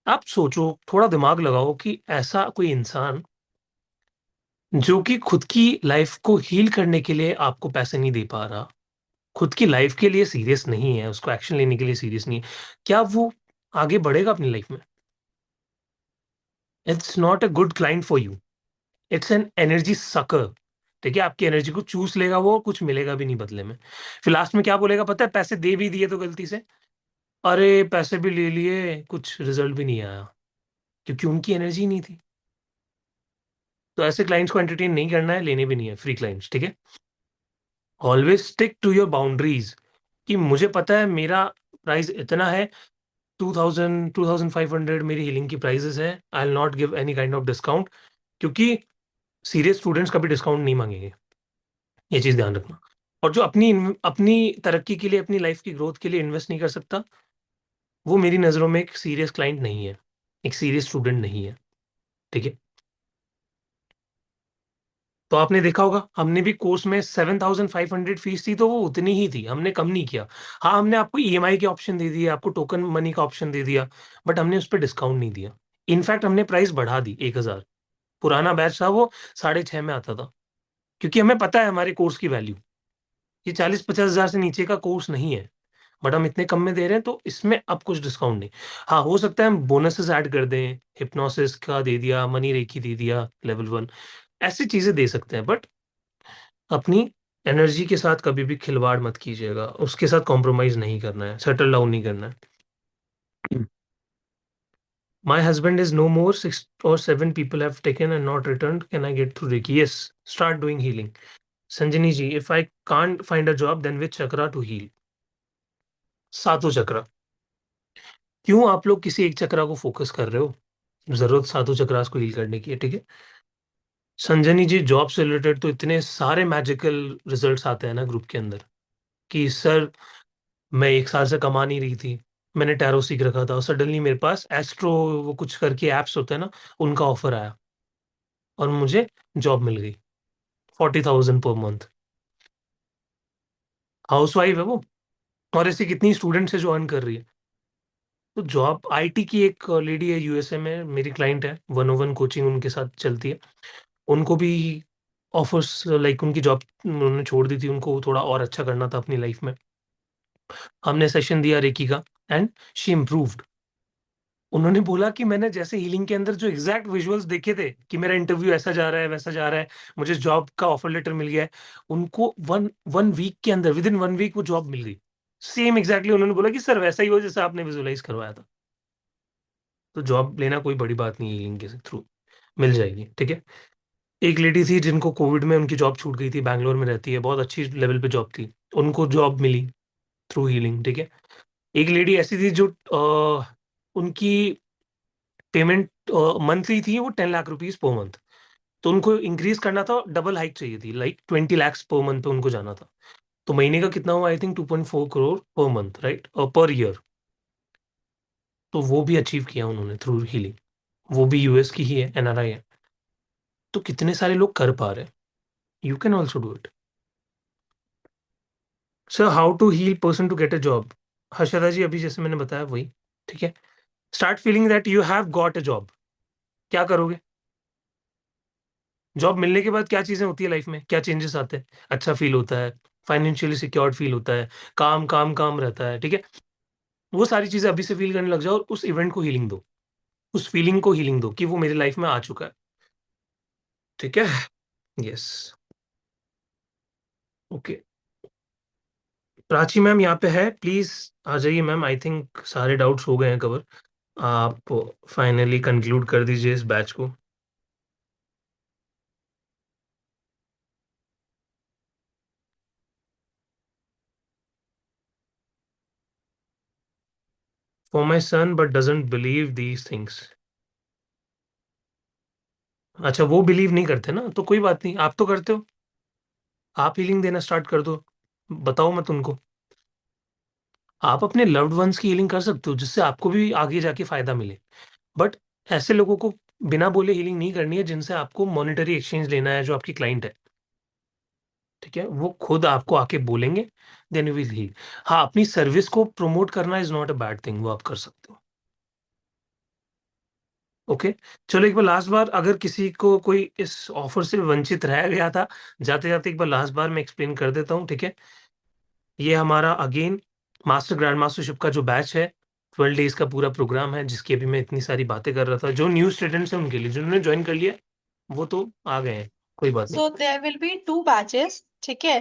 आप सोचो, थोड़ा दिमाग लगाओ कि ऐसा कोई इंसान जो कि खुद की लाइफ को हील करने के लिए आपको पैसे नहीं दे पा रहा, खुद की लाइफ के लिए सीरियस नहीं है, उसको एक्शन लेने के लिए सीरियस नहीं है, क्या वो आगे बढ़ेगा अपनी लाइफ में? It's not a good client for you. It's an energy sucker. ठीक है, आपकी एनर्जी को चूस लेगा वो, कुछ मिलेगा भी नहीं बदले में। फिर लास्ट में क्या बोलेगा पता है? पैसे दे भी दिए तो गलती से, अरे पैसे भी ले लिए, कुछ रिजल्ट भी नहीं आया, क्योंकि उनकी एनर्जी नहीं थी। तो ऐसे क्लाइंट्स को एंटरटेन नहीं करना है, लेने भी नहीं है फ्री क्लाइंट्स, ठीक है। Always stick to your boundaries, कि मुझे पता है मेरा प्राइस इतना है, 2000 2500 मेरी हीलिंग की प्राइसेस है, I will not give any kind of discount, क्योंकि सीरियस स्टूडेंट्स कभी डिस्काउंट नहीं मांगेंगे। ये चीज ध्यान रखना। और जो अपनी अपनी तरक्की के लिए, अपनी लाइफ की ग्रोथ के लिए इन्वेस्ट नहीं कर सकता, वो मेरी नज़रों में एक सीरियस क्लाइंट नहीं है, एक सीरियस स्टूडेंट नहीं है, ठीक है। तो आपने देखा होगा, हमने भी कोर्स में 7500 फीस थी, तो वो उतनी ही थी, हमने कम नहीं किया। हाँ, हमने आपको ईएमआई के ऑप्शन दे दिए, आपको टोकन मनी का ऑप्शन दे दिया, बट हमने उस पर डिस्काउंट नहीं दिया। इनफैक्ट हमने प्राइस बढ़ा दी 1000। पुराना बैच था वो 6,500 में आता था, क्योंकि हमें पता है हमारे कोर्स की वैल्यू। ये 40-50 हजार से नीचे का कोर्स नहीं है, बट हम इतने कम में दे रहे हैं, तो इसमें अब कुछ डिस्काउंट नहीं। हाँ, हो सकता है हम बोनसेस ऐड कर दें, हिप्नोसिस का दे दिया, मनी रेकी दे दिया, लेवल 1, ऐसी चीजें दे सकते हैं, बट अपनी एनर्जी के साथ कभी भी खिलवाड़ मत कीजिएगा, उसके साथ कॉम्प्रोमाइज नहीं करना है, सेटल डाउन नहीं करना है। My husband is no more, 6 or 7 people have taken and not returned, can I get through Reiki? Yes, start doing healing. Sanjani ji, if I can't find a job, then which chakra to heal? सातों चक्र। क्यों आप लोग किसी एक चक्रा को focus कर रहे हो? जरूरत सातों चक्रास को हील करने की है, ठीक है। संजनी जी, जॉब से रिलेटेड तो इतने सारे मैजिकल रिजल्ट्स आते हैं ना ग्रुप के अंदर, कि सर मैं 1 साल से कमा नहीं रही थी, मैंने टैरो सीख रखा था, और सडनली मेरे पास एस्ट्रो, वो कुछ करके एप्स होते हैं ना, उनका ऑफर आया और मुझे जॉब मिल गई, 40,000 पर मंथ। हाउस वाइफ है वो, और ऐसी कितनी स्टूडेंट्स है जो अर्न कर रही है। तो जॉब, आईटी की एक लेडी है यूएसए में, मेरी क्लाइंट है, 101 कोचिंग उनके साथ चलती है। उनको भी ऑफर्स, लाइक उनकी जॉब उन्होंने छोड़ दी थी, उनको थोड़ा और अच्छा करना था अपनी लाइफ में। हमने सेशन दिया रेकी का, एंड शी इम्प्रूव्ड। उन्होंने बोला कि मैंने जैसे हीलिंग के अंदर जो एग्जैक्ट विजुअल्स देखे थे कि मेरा इंटरव्यू ऐसा जा रहा है, वैसा जा रहा है, मुझे जॉब का ऑफर लेटर मिल गया है, उनको वन वन वीक के अंदर, विद इन 1 वीक वो जॉब मिल गई। सेम एग्जैक्टली उन्होंने बोला कि सर वैसा ही हो जैसा आपने विजुअलाइज करवाया था। तो जॉब लेना कोई बड़ी बात नहीं है, हीलिंग के थ्रू मिल जाएगी, ठीक है। एक लेडी थी जिनको कोविड में उनकी जॉब छूट गई थी, बैंगलोर में रहती है, बहुत अच्छी लेवल पे जॉब थी, उनको जॉब मिली थ्रू हीलिंग, ठीक है। एक लेडी ऐसी थी जो उनकी पेमेंट मंथली थी, वो 10 लाख रुपीज पर मंथ, तो उनको इंक्रीज करना था, डबल हाइक चाहिए थी, लाइक 20 lakhs पर मंथ पे उनको जाना था। तो महीने का कितना हुआ? I think 2.4 crore per month, right, और पर ईयर। तो वो भी अचीव किया उन्होंने थ्रू हीलिंग। वो भी यूएस की ही है, एनआरआई है। तो कितने सारे लोग कर पा रहे हैं, you can also do it. Sir, how to heal person to get a job? Harshada ji, अभी जैसे मैंने बताया वही, ठीक है। Start feeling that you have got a job. क्या करोगे? जॉब मिलने के बाद क्या चीजें होती है लाइफ में, क्या चेंजेस आते हैं? अच्छा फील होता है, फाइनेंशियली सिक्योर्ड फील होता है, काम काम काम रहता है, ठीक है। वो सारी चीजें अभी से फील करने लग जाओ और उस इवेंट को हीलिंग दो, उस फीलिंग को हीलिंग दो कि वो मेरी लाइफ में आ चुका है, ठीक है। यस। ओके, प्राची मैम यहाँ पे है, प्लीज आ जाइए मैम। आई थिंक सारे डाउट्स हो गए हैं कवर। आप फाइनली कंक्लूड कर दीजिए इस बैच को। For my son but doesn't believe these things. अच्छा, वो बिलीव नहीं करते ना, तो कोई बात नहीं, आप तो करते हो। आप हीलिंग देना स्टार्ट कर दो, बताओ मत उनको। आप अपने लव्ड वंस की हीलिंग कर सकते हो जिससे आपको भी आगे जाके फायदा मिले, बट ऐसे लोगों को बिना बोले हीलिंग नहीं करनी है जिनसे आपको मॉनेटरी एक्सचेंज लेना है, जो आपकी क्लाइंट है, ठीक है। वो खुद आपको आके बोलेंगे, देन यू विल हील। हाँ, अपनी सर्विस को प्रमोट करना is not a bad thing, वो आप कर सकते हो। ओके, चलो एक बार लास्ट बार, अगर किसी को कोई इस ऑफर से वंचित रह गया था, जाते जाते एक बार लास्ट बार मैं एक्सप्लेन कर देता हूँ, ठीक है। ये हमारा अगेन मास्टर ग्रैंड मास्टरशिप का जो बैच है, 12 डेज का पूरा प्रोग्राम है, जिसकी अभी मैं इतनी सारी बातें कर रहा था। जो न्यू स्टूडेंट्स हैं उनके लिए, जिन्होंने ज्वाइन कर लिया वो तो आ गए हैं, कोई बात नहीं। So there will be two batches, ठीक है।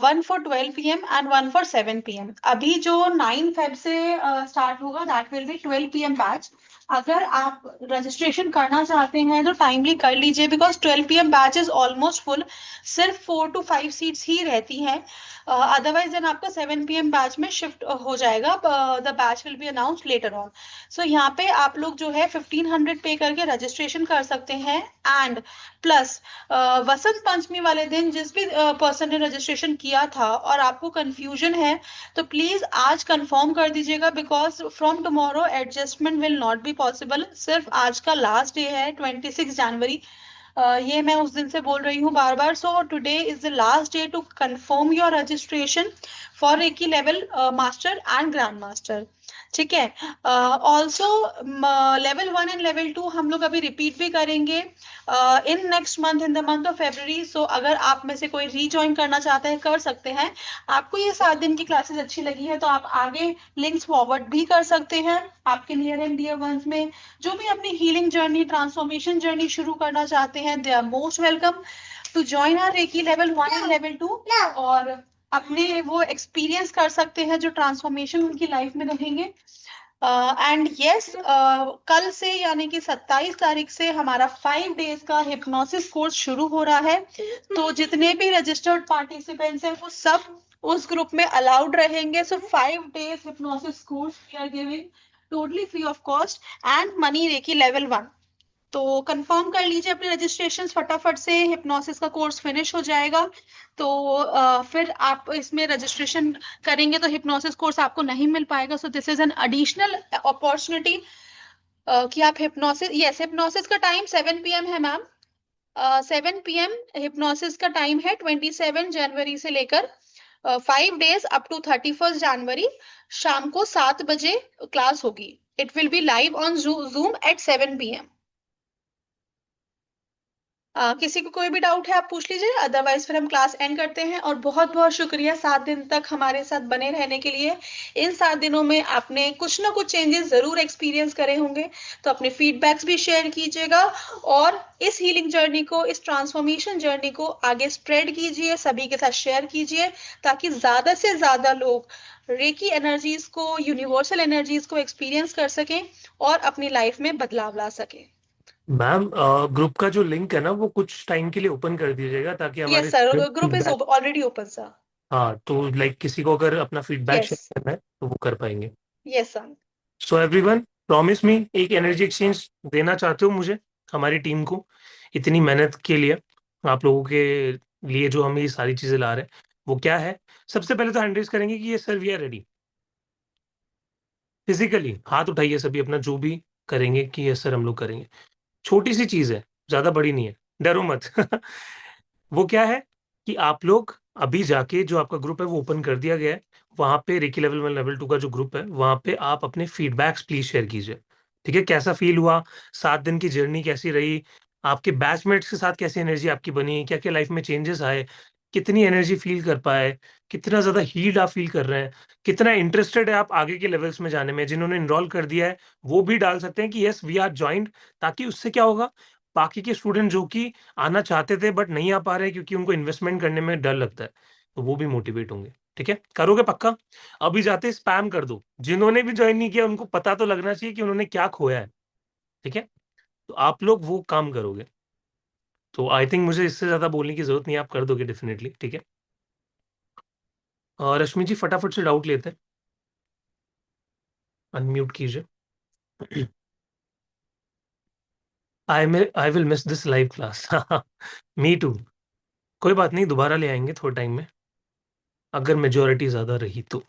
One for 12 PM and one for 7 PM। अभी जो 9 Feb से स्टार्ट होगा that will be 12 PM batch. अगर आप रजिस्ट्रेशन करना चाहते हैं तो टाइमली कर लीजिए, because 12 PM batch is almost full. सिर्फ 4 to 5 सीट्स ही रहती हैं। अदरवाइज देन आपका 7 PM बैच में शिफ्ट हो जाएगा। The batch will be announced later on. So यहाँ पे आप लोग जो है 1500 पे करके रजिस्ट्रेशन कर सकते हैं। एंड प्लस वसंत पंचमी वाले दिन जिस भी पर्सन ने रजिस्ट्रेशन किया था और आपको कंफ्यूजन है, तो प्लीज आज कंफर्म कर दीजिएगा, because from tomorrow adjustment will not be possible. सिर्फ आज का लास्ट डे है 26 जनवरी। ये मैं उस दिन से बोल रही हूँ बार बार। So today is the last day to confirm your registration for reiki level master and grand master, ठीक है। ऑल्सो लेवल 1 एंड लेवल 2 हम लोग अभी रिपीट भी करेंगे in next month, in the month of February। सो अगर आप में से कोई रीजॉइन करना चाहता है कर सकते हैं। आपको ये 7 दिन की क्लासेस अच्छी लगी है तो आप आगे लिंक्स फॉरवर्ड भी कर सकते हैं आपके नियर एंड डियर वंस में। जो भी अपनी हीलिंग जर्नी, ट्रांसफॉर्मेशन जर्नी शुरू करना चाहते हैं, they are most welcome to join our reiki level 1 and level 2, और अपने वो एक्सपीरियंस कर सकते हैं जो ट्रांसफॉर्मेशन उनकी लाइफ में रहेंगे। एंड यस, कल से यानी कि 27 तारीख से हमारा 5 डेज का हिप्नोसिस कोर्स शुरू हो रहा है। तो जितने भी रजिस्टर्ड पार्टिसिपेंट्स हैं वो सब उस ग्रुप में अलाउड रहेंगे। So 5 days hypnosis course we are giving totally free of cost and money reiki level 1। तो कंफर्म कर लीजिए अपने रजिस्ट्रेशन फटाफट से, हिप्नोसिस का कोर्स फिनिश हो जाएगा। तो फिर आप इसमें रजिस्ट्रेशन करेंगे तो हिप्नोसिस कोर्स आपको नहीं मिल पाएगा। So this is an additional opportunity कि आप हिप्नोसिस, यस हिप्नोसिस का टाइम 7 PM है मैम। 7 PM हिप्नोसिस का टाइम है 27 जनवरी से लेकर 5 डेज अप टू 31 जनवरी। शाम को 7 बजे क्लास होगी। It will be live on Zoom at 7 PM। किसी को कोई भी डाउट है आप पूछ लीजिए, अदरवाइज फिर हम क्लास एंड करते हैं। और बहुत बहुत शुक्रिया 7 दिन तक हमारे साथ बने रहने के लिए। इन 7 दिनों में आपने कुछ ना कुछ चेंजेस जरूर एक्सपीरियंस करे होंगे, तो अपने फीडबैक्स भी शेयर कीजिएगा और इस हीलिंग जर्नी को, इस ट्रांसफॉर्मेशन जर्नी को आगे स्प्रेड कीजिए, सभी के साथ शेयर कीजिए, ताकि ज्यादा से ज्यादा लोग रेकी एनर्जीज को, यूनिवर्सल एनर्जीज को एक्सपीरियंस कर सकें और अपनी लाइफ में बदलाव ला सकें। मैम, ग्रुप का जो लिंक है ना वो कुछ टाइम के लिए ओपन कर दीजिएगा ताकि हमारे yes sir, students group is feedback- already open sir. हाँ, तो लाइक किसी को अगर अपना फीडबैक यस शेयर करना है तो वो कर पाएंगे। Yes sir. So everyone, promise me, एक एनर्जी एक्सचेंज देना चाहते हो मुझे, हमारी टीम को, इतनी मेहनत के लिए, आप लोगों के लिए जो हम ये सारी चीजें ला रहे हैं, वो क्या है? सबसे पहले तो हैंड रेज करेंगे कि ये sir we are ready. Physically हाथ उठाइए सभी अपना, जो भी करेंगे कि यस सर हम लोग करेंगे। छोटी सी चीज है, ज्यादा बड़ी नहीं है, डरो मत। वो क्या है कि आप लोग अभी जाके, जो आपका ग्रुप है वो ओपन कर दिया गया है, वहां पे रेकी लेवल 1 लेवल 2 का जो ग्रुप है वहां पे आप अपने फीडबैक्स प्लीज शेयर कीजिए, ठीक है। कैसा फील हुआ, 7 दिन की जर्नी कैसी रही, आपके बैचमेट्स के साथ कैसी एनर्जी आपकी बनी, क्या क्या लाइफ में चेंजेस आए, कितनी एनर्जी फील कर पाए, कितना ज्यादा हीट आप फील कर रहे हैं, कितना इंटरेस्टेड है आप आगे के लेवल्स में जाने में। जिन्होंने इनरोल कर दिया है वो भी डाल सकते हैं कि यस वी आर ज्वाइंट, ताकि उससे क्या होगा, बाकी के स्टूडेंट जो कि आना चाहते थे बट नहीं आ पा रहे क्योंकि उनको इन्वेस्टमेंट करने में डर लगता है, तो वो भी मोटिवेट होंगे। ठीक है, करोगे पक्का? अभी जाते स्पैम कर दो, जिन्होंने भी ज्वाइन नहीं किया उनको पता तो लगना चाहिए कि उन्होंने क्या खोया है। ठीक है, तो आप लोग वो काम करोगे, तो आई थिंक मुझे इससे ज्यादा बोलने की जरूरत नहीं है, आप कर दोगे डेफिनेटली। ठीक है, रश्मि जी फटाफट से डाउट लेते हैं, अनम्यूट कीजिए। I will miss this live class. Me too. कोई बात नहीं, दोबारा ले आएंगे थोड़े टाइम में, अगर मेजोरिटी ज्यादा रही तो।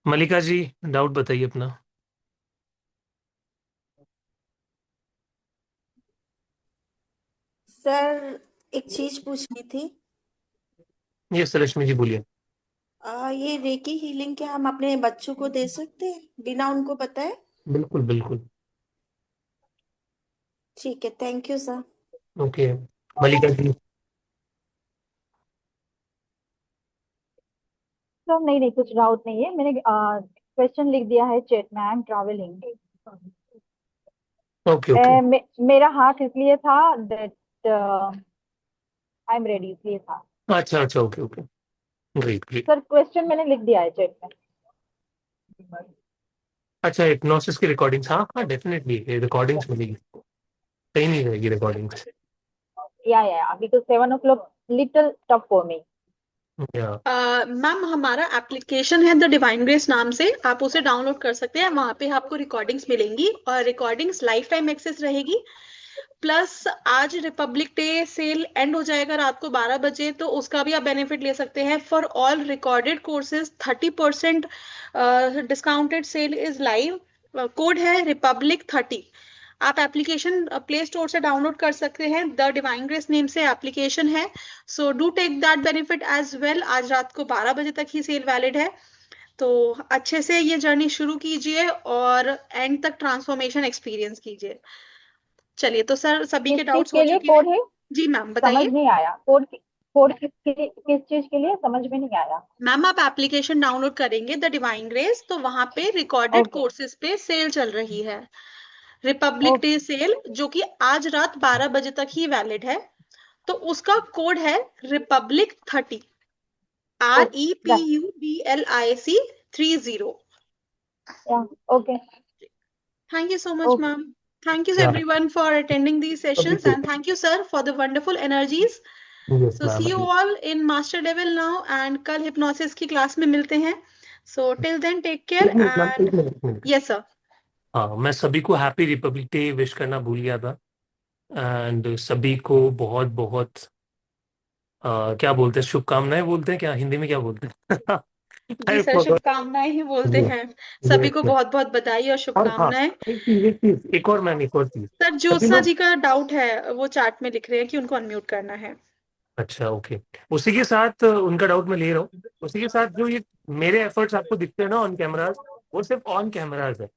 मलिका जी डाउट बताइए अपना। सर एक चीज पूछनी थी। यस रश्मि जी बोलिए। ये रेकी हीलिंग क्या हम अपने बच्चों को दे सकते हैं बिना उनको बताए? बिल्कुल बिल्कुल। ठीक है, thank you sir. Okay, Mallika ji. Sir नहीं नहीं, कुछ डाउट नहीं है। मैंने क्वेश्चन लिख दिया है चैट में। I am travelling. Okay okay. मेरा हाथ इसलिए था दैट आई एम रेडी, इसलिए था। अच्छा अच्छा, okay okay, great great. Sir question मैंने लिख दिया है चैट में। अच्छा, हिप्नोसिस की रिकॉर्डिंग्स, हाँ हाँ डेफिनेटली रिकॉर्डिंग्स मिलेगी, कहीं नहीं रहेगी रिकॉर्डिंग्स। या because 7 o'clock little tough for me. या मैम हमारा एप्लीकेशन है द डिवाइन ग्रेस नाम से, आप उसे डाउनलोड कर सकते हैं। वहां पे आपको रिकॉर्डिंग्स मिलेंगी और रिकॉर्डिंग्स लाइफ टाइम एक्सेस रहेगी। प्लस आज रिपब्लिक डे सेल एंड हो जाएगा रात को 12 बजे, तो उसका भी आप बेनिफिट ले सकते हैं। For all recorded courses 30% discounted sale is live. Code है रिपब्लिक 30। आप एप्लीकेशन प्ले स्टोर से डाउनलोड कर सकते हैं, द डिवाइन ग्रेस नेम से एप्लीकेशन है। So do take that benefit as well. आज रात को 12 बजे तक ही सेल वैलिड है, तो अच्छे से ये जर्नी शुरू कीजिए और एंड तक ट्रांसफॉर्मेशन एक्सपीरियंस कीजिए। चलिए, तो सर सभी किस के चीज डाउट्स हो के लिए चुके हैं। कोड है? जी मैम समझ बताइए। नहीं आया। कोड किस चीज के लिए, समझ में नहीं आया। मैम आप एप्लीकेशन डाउनलोड करेंगे द डिवाइन ग्रेस, तो वहां पे रिकॉर्डेड ओके कोर्सेज पे सेल चल रही है, रिपब्लिक डे ओके सेल, जो कि आज रात 12 बजे तक ही वैलिड है। तो उसका कोड है रिपब्लिक 30, ओके REPUBLIC 30। या okay Thank you so much, okay. ma'am. Thank you या everyone for attending these अभी sessions, तो and thank you sir for the wonderful energies. Yes So ma'am. see you all in Master Level now, and कल hypnosis की class में मिलते हैं। So till then take care एक minute ma'am, and एक minute एक minute. yes sir. हाँ, मैं सभी को हैप्पी रिपब्लिक डे विश करना भूल गया था, एंड सभी को बहुत बहुत क्या बोलते हैं, शुभकामनाएं बोलते हैं, क्या हिंदी में क्या बोलते हैं? जी आई सर, फॉरगॉट। शुभकामनाएं ही बोलते हैं। सभी को यस। बहुत बहुत बधाई और और हाँ, शुभकामनाएं। एक चीज एक और मैम, एक और चीज। सर सभी ज्योत्सना लोग, जी का डाउट है, वो चैट में लिख रहे हैं कि उनको अनम्यूट करना है। अच्छा ओके, उसी के साथ उनका डाउट मैं ले रहा हूँ। उसी के साथ जो ये मेरे एफर्ट्स आपको दिखते हैं ना ऑन कैमराज, वो सिर्फ ऑन कैमराज है,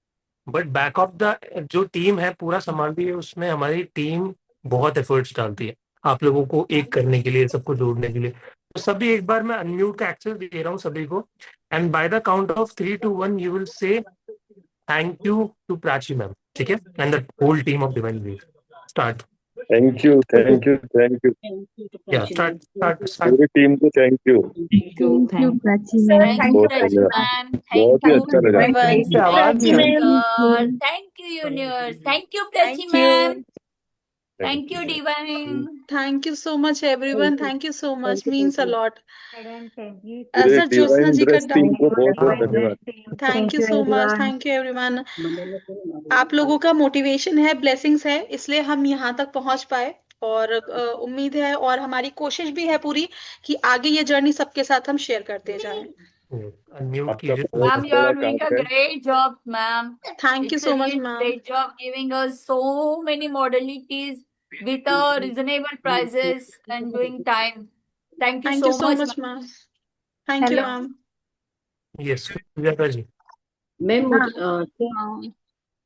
बट बैक ऑफ द जो टीम है पूरा संभालती है, उसमें हमारी टीम बहुत एफर्ट्स डालती है आप लोगों को एक करने के लिए, सबको जोड़ने के लिए। तो सभी एक बार मैं अनम्यूट का एक्सेस दे रहा हूँ सभी को, and by the count of 3 to 1 you will say thank you to Prachi ma'am. ठीक है, and the whole team of Divine Grace. Start. Thank you thank you thank you. या स्टार्ट स्टार्ट स्टार्ट। पूरी team को thank you. Thank you, Prachi sir ma'am. Thank बहुत you बढ़िया, ma'am, thank बहुत ही you अच्छा लगा। एवरीवन, से आवाज थैंक नहीं यू आ रही। Sir, thank you universe, thank you Prachi Thank you. Ma'am, thank thank you divine. Thank you so much everyone. Thank you so much. Means a lot. पूरे sir Jyotsna divine जी का grace team को बहुत बहुत हाँ, धन्यवाद। Thank you so much. Thank you everyone. आप लोगों का मोटिवेशन है, ब्लेसिंग्स है, इसलिए हम यहाँ तक पहुंच पाए। और उम्मीद है और हमारी कोशिश भी है पूरी कि आगे ये जर्नी सबके साथ हम शेयर करते जाएं। अनम्यूट आपका कीजिए। बहुत Ma'am, you बड़ा are doing काम a है। great job, ma'am. Thank you It's so a much really ma'am. great job giving us so many modalities with reasonable prices and doing time. Thank you thank you so so much, much ma'am. Ma'am. Thank you Hello, ma'am. Yes Sujata ji. Ma'am हाँ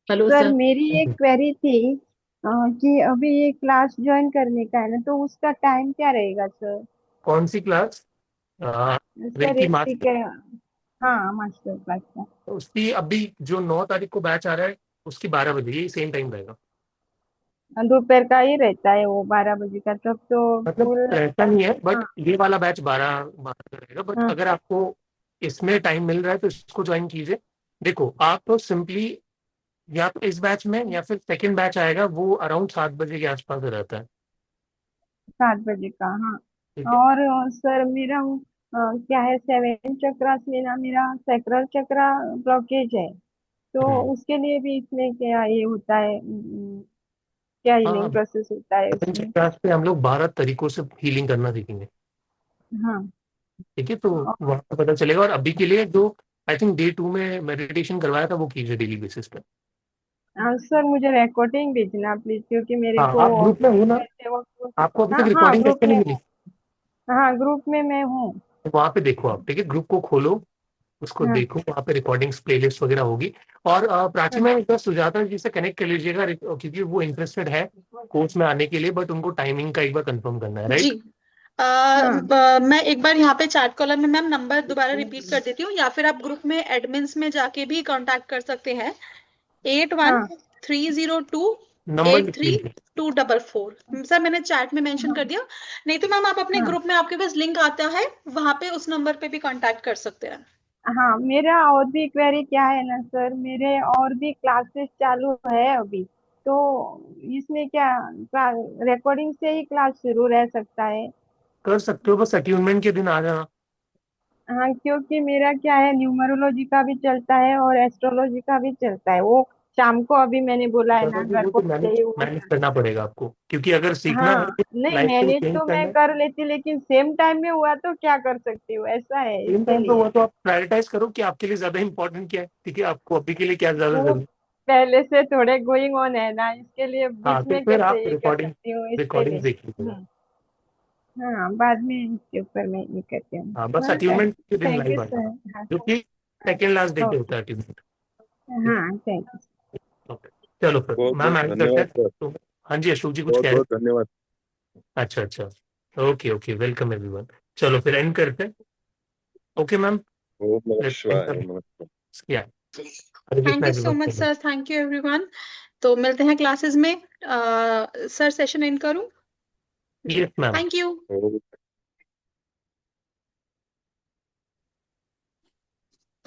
hello sir, sir. मेरी एक query थी। कि अभी ये class join करने का है ना, तो उसका टाइम क्या रहेगा सर? कौन सी क्लास? सर रेकी एक ठीक मास्टर। है। हाँ, मास्टर क्लास का। उसकी अभी जो 9 तारीख को बैच आ रहा है, उसकी 12 बजे, यही सेम टाइम रहेगा। दोपहर का ही रहता है वो, 12 बजे का, तब तो मतलब फुल। ऐसा नहीं है, हाँ बट ये वाला बैच 12 12 का रहेगा। बट हाँ। अगर आपको इसमें टाइम मिल रहा है तो इसको ज्वाइन कीजिए। देखो, आप तो सिंपली या तो इस बैच में या फिर सेकंड बैच आएगा, वो अराउंड 7 बजे के आसपास रहता है। 7 बजे का, हाँ। ठीक है। और सर मेरा वो, क्या है, 7 चक्रास में ना मेरा सैक्रल चक्रा ब्लॉकेज है। तो हम्म। उसके लिए भी इसमें क्या ये होता है, क्या हीलिंग हाँ, प्रोसेस होता है पंच इसमें? क्लास पे हम लोग 12 तरीकों से हीलिंग करना सीखेंगे। हाँ। ठीक है, तो वहाँ पे पता चलेगा। और अभी के लिए जो आई थिंक डे 2 में मेडिटेशन करवाया था, वो कीजिए डेली बेसिस पे। सर मुझे रिकॉर्डिंग भेजना प्लीज, क्योंकि मेरे हाँ, को आप ग्रुप में ऑफिस हो में ना? रहते वक्त। आपको अभी हाँ तक हाँ, रिकॉर्डिंग ग्रुप कैसे में नहीं मिली? हूँ। हाँ, ग्रुप में मैं हूँ। तो वहाँ पे देखो आप, ठीक है, ग्रुप को खोलो, उसको हाँ देखो, वहाँ पे रिकॉर्डिंग्स प्लेलिस्ट वगैरह होगी। और प्राची हाँ में एक बार सुजाता जी से कनेक्ट कर लीजिएगा, क्योंकि वो इंटरेस्टेड है कोर्स में आने के लिए, बट उनको टाइमिंग का एक बार कंफर्म करना है, जी। राइट? हाँ। मैं एक बार यहाँ पे चैट कॉलम में मैम नंबर दोबारा रिपीट कर देती हूँ, या फिर आप ग्रुप में एडमिन्स में जाके भी कांटेक्ट कर सकते हैं। 8130 नंबर लिख 83244। सर मैंने चैट में मेंशन कर दिया। नहीं तो मैम आप अपने हाँ ग्रुप में, आपके पास लिंक आता है वहां पे, उस नंबर पे भी कांटेक्ट कर सकते हैं। हाँ, मेरा और भी क्वेरी क्या है ना सर, मेरे और भी क्लासेस चालू है अभी। तो इसमें क्या रिकॉर्डिंग से ही क्लास शुरू रह सकता है? कर सकते हो, बस अट्यूनमेंट के दिन आ जाना। हाँ, क्योंकि मेरा क्या है, न्यूमरोलॉजी का भी चलता है और एस्ट्रोलॉजी का भी चलता है वो। शाम को अभी मैंने बोला है चलो ना, जी, घर वो को तो मैनेज चाहिए वो मैनेज चल। करना पड़ेगा आपको, क्योंकि अगर सीखना हाँ, है नहीं लाइफ को मैनेज चेंज तो मैं करना है। कर लेती, लेकिन सेम टाइम में हुआ तो क्या कर सकती हूँ, ऐसा है सेम इसके टाइम पे लिए। हुआ तो आप प्रायोरिटाइज करो कि आपके लिए ज्यादा इंपॉर्टेंट क्या है, ठीक है, आपको अभी के लिए क्या ज्यादा वो जरूरी। पहले से थोड़े गोइंग ऑन है ना, इसके लिए हाँ, बीच तो में फिर आप कैसे ये कर रिकॉर्डिंग सकती हूँ इसके रिकॉर्डिंग लिए। देख लीजिएगा। हाँ, बाद में इसके ऊपर मैं ये करती हूँ। हाँ, बस हाँ सर, अट्यूनमेंट के दिन थैंक यू लाइव आ सर। जाना, हाँ जो कि सेकेंड लास्ट डे हाँ, पे होता है अट्यूनमेंट। ठीक हाँ थैंक यू। है, ओके। चलो फिर बहुत मैम बहुत ऐड करते धन्यवाद हैं सर। तो। हाँ जी, अशोक जी कुछ बहुत कह रहे बहुत धन्यवाद। हैं? अच्छा अच्छा। Okay okay, welcome everyone. चलो फिर एंड करते हैं। ओके मैम, ओम नमः लेट्स एंड शिवाय, ओम कर। नमः शिवाय। या Hare thank Krishna you so much everyone. Sir, thank you everyone. तो मिलते हैं क्लासेस में। सर सेशन एंड करूँ? जी, yes ma'am. Thank you. Om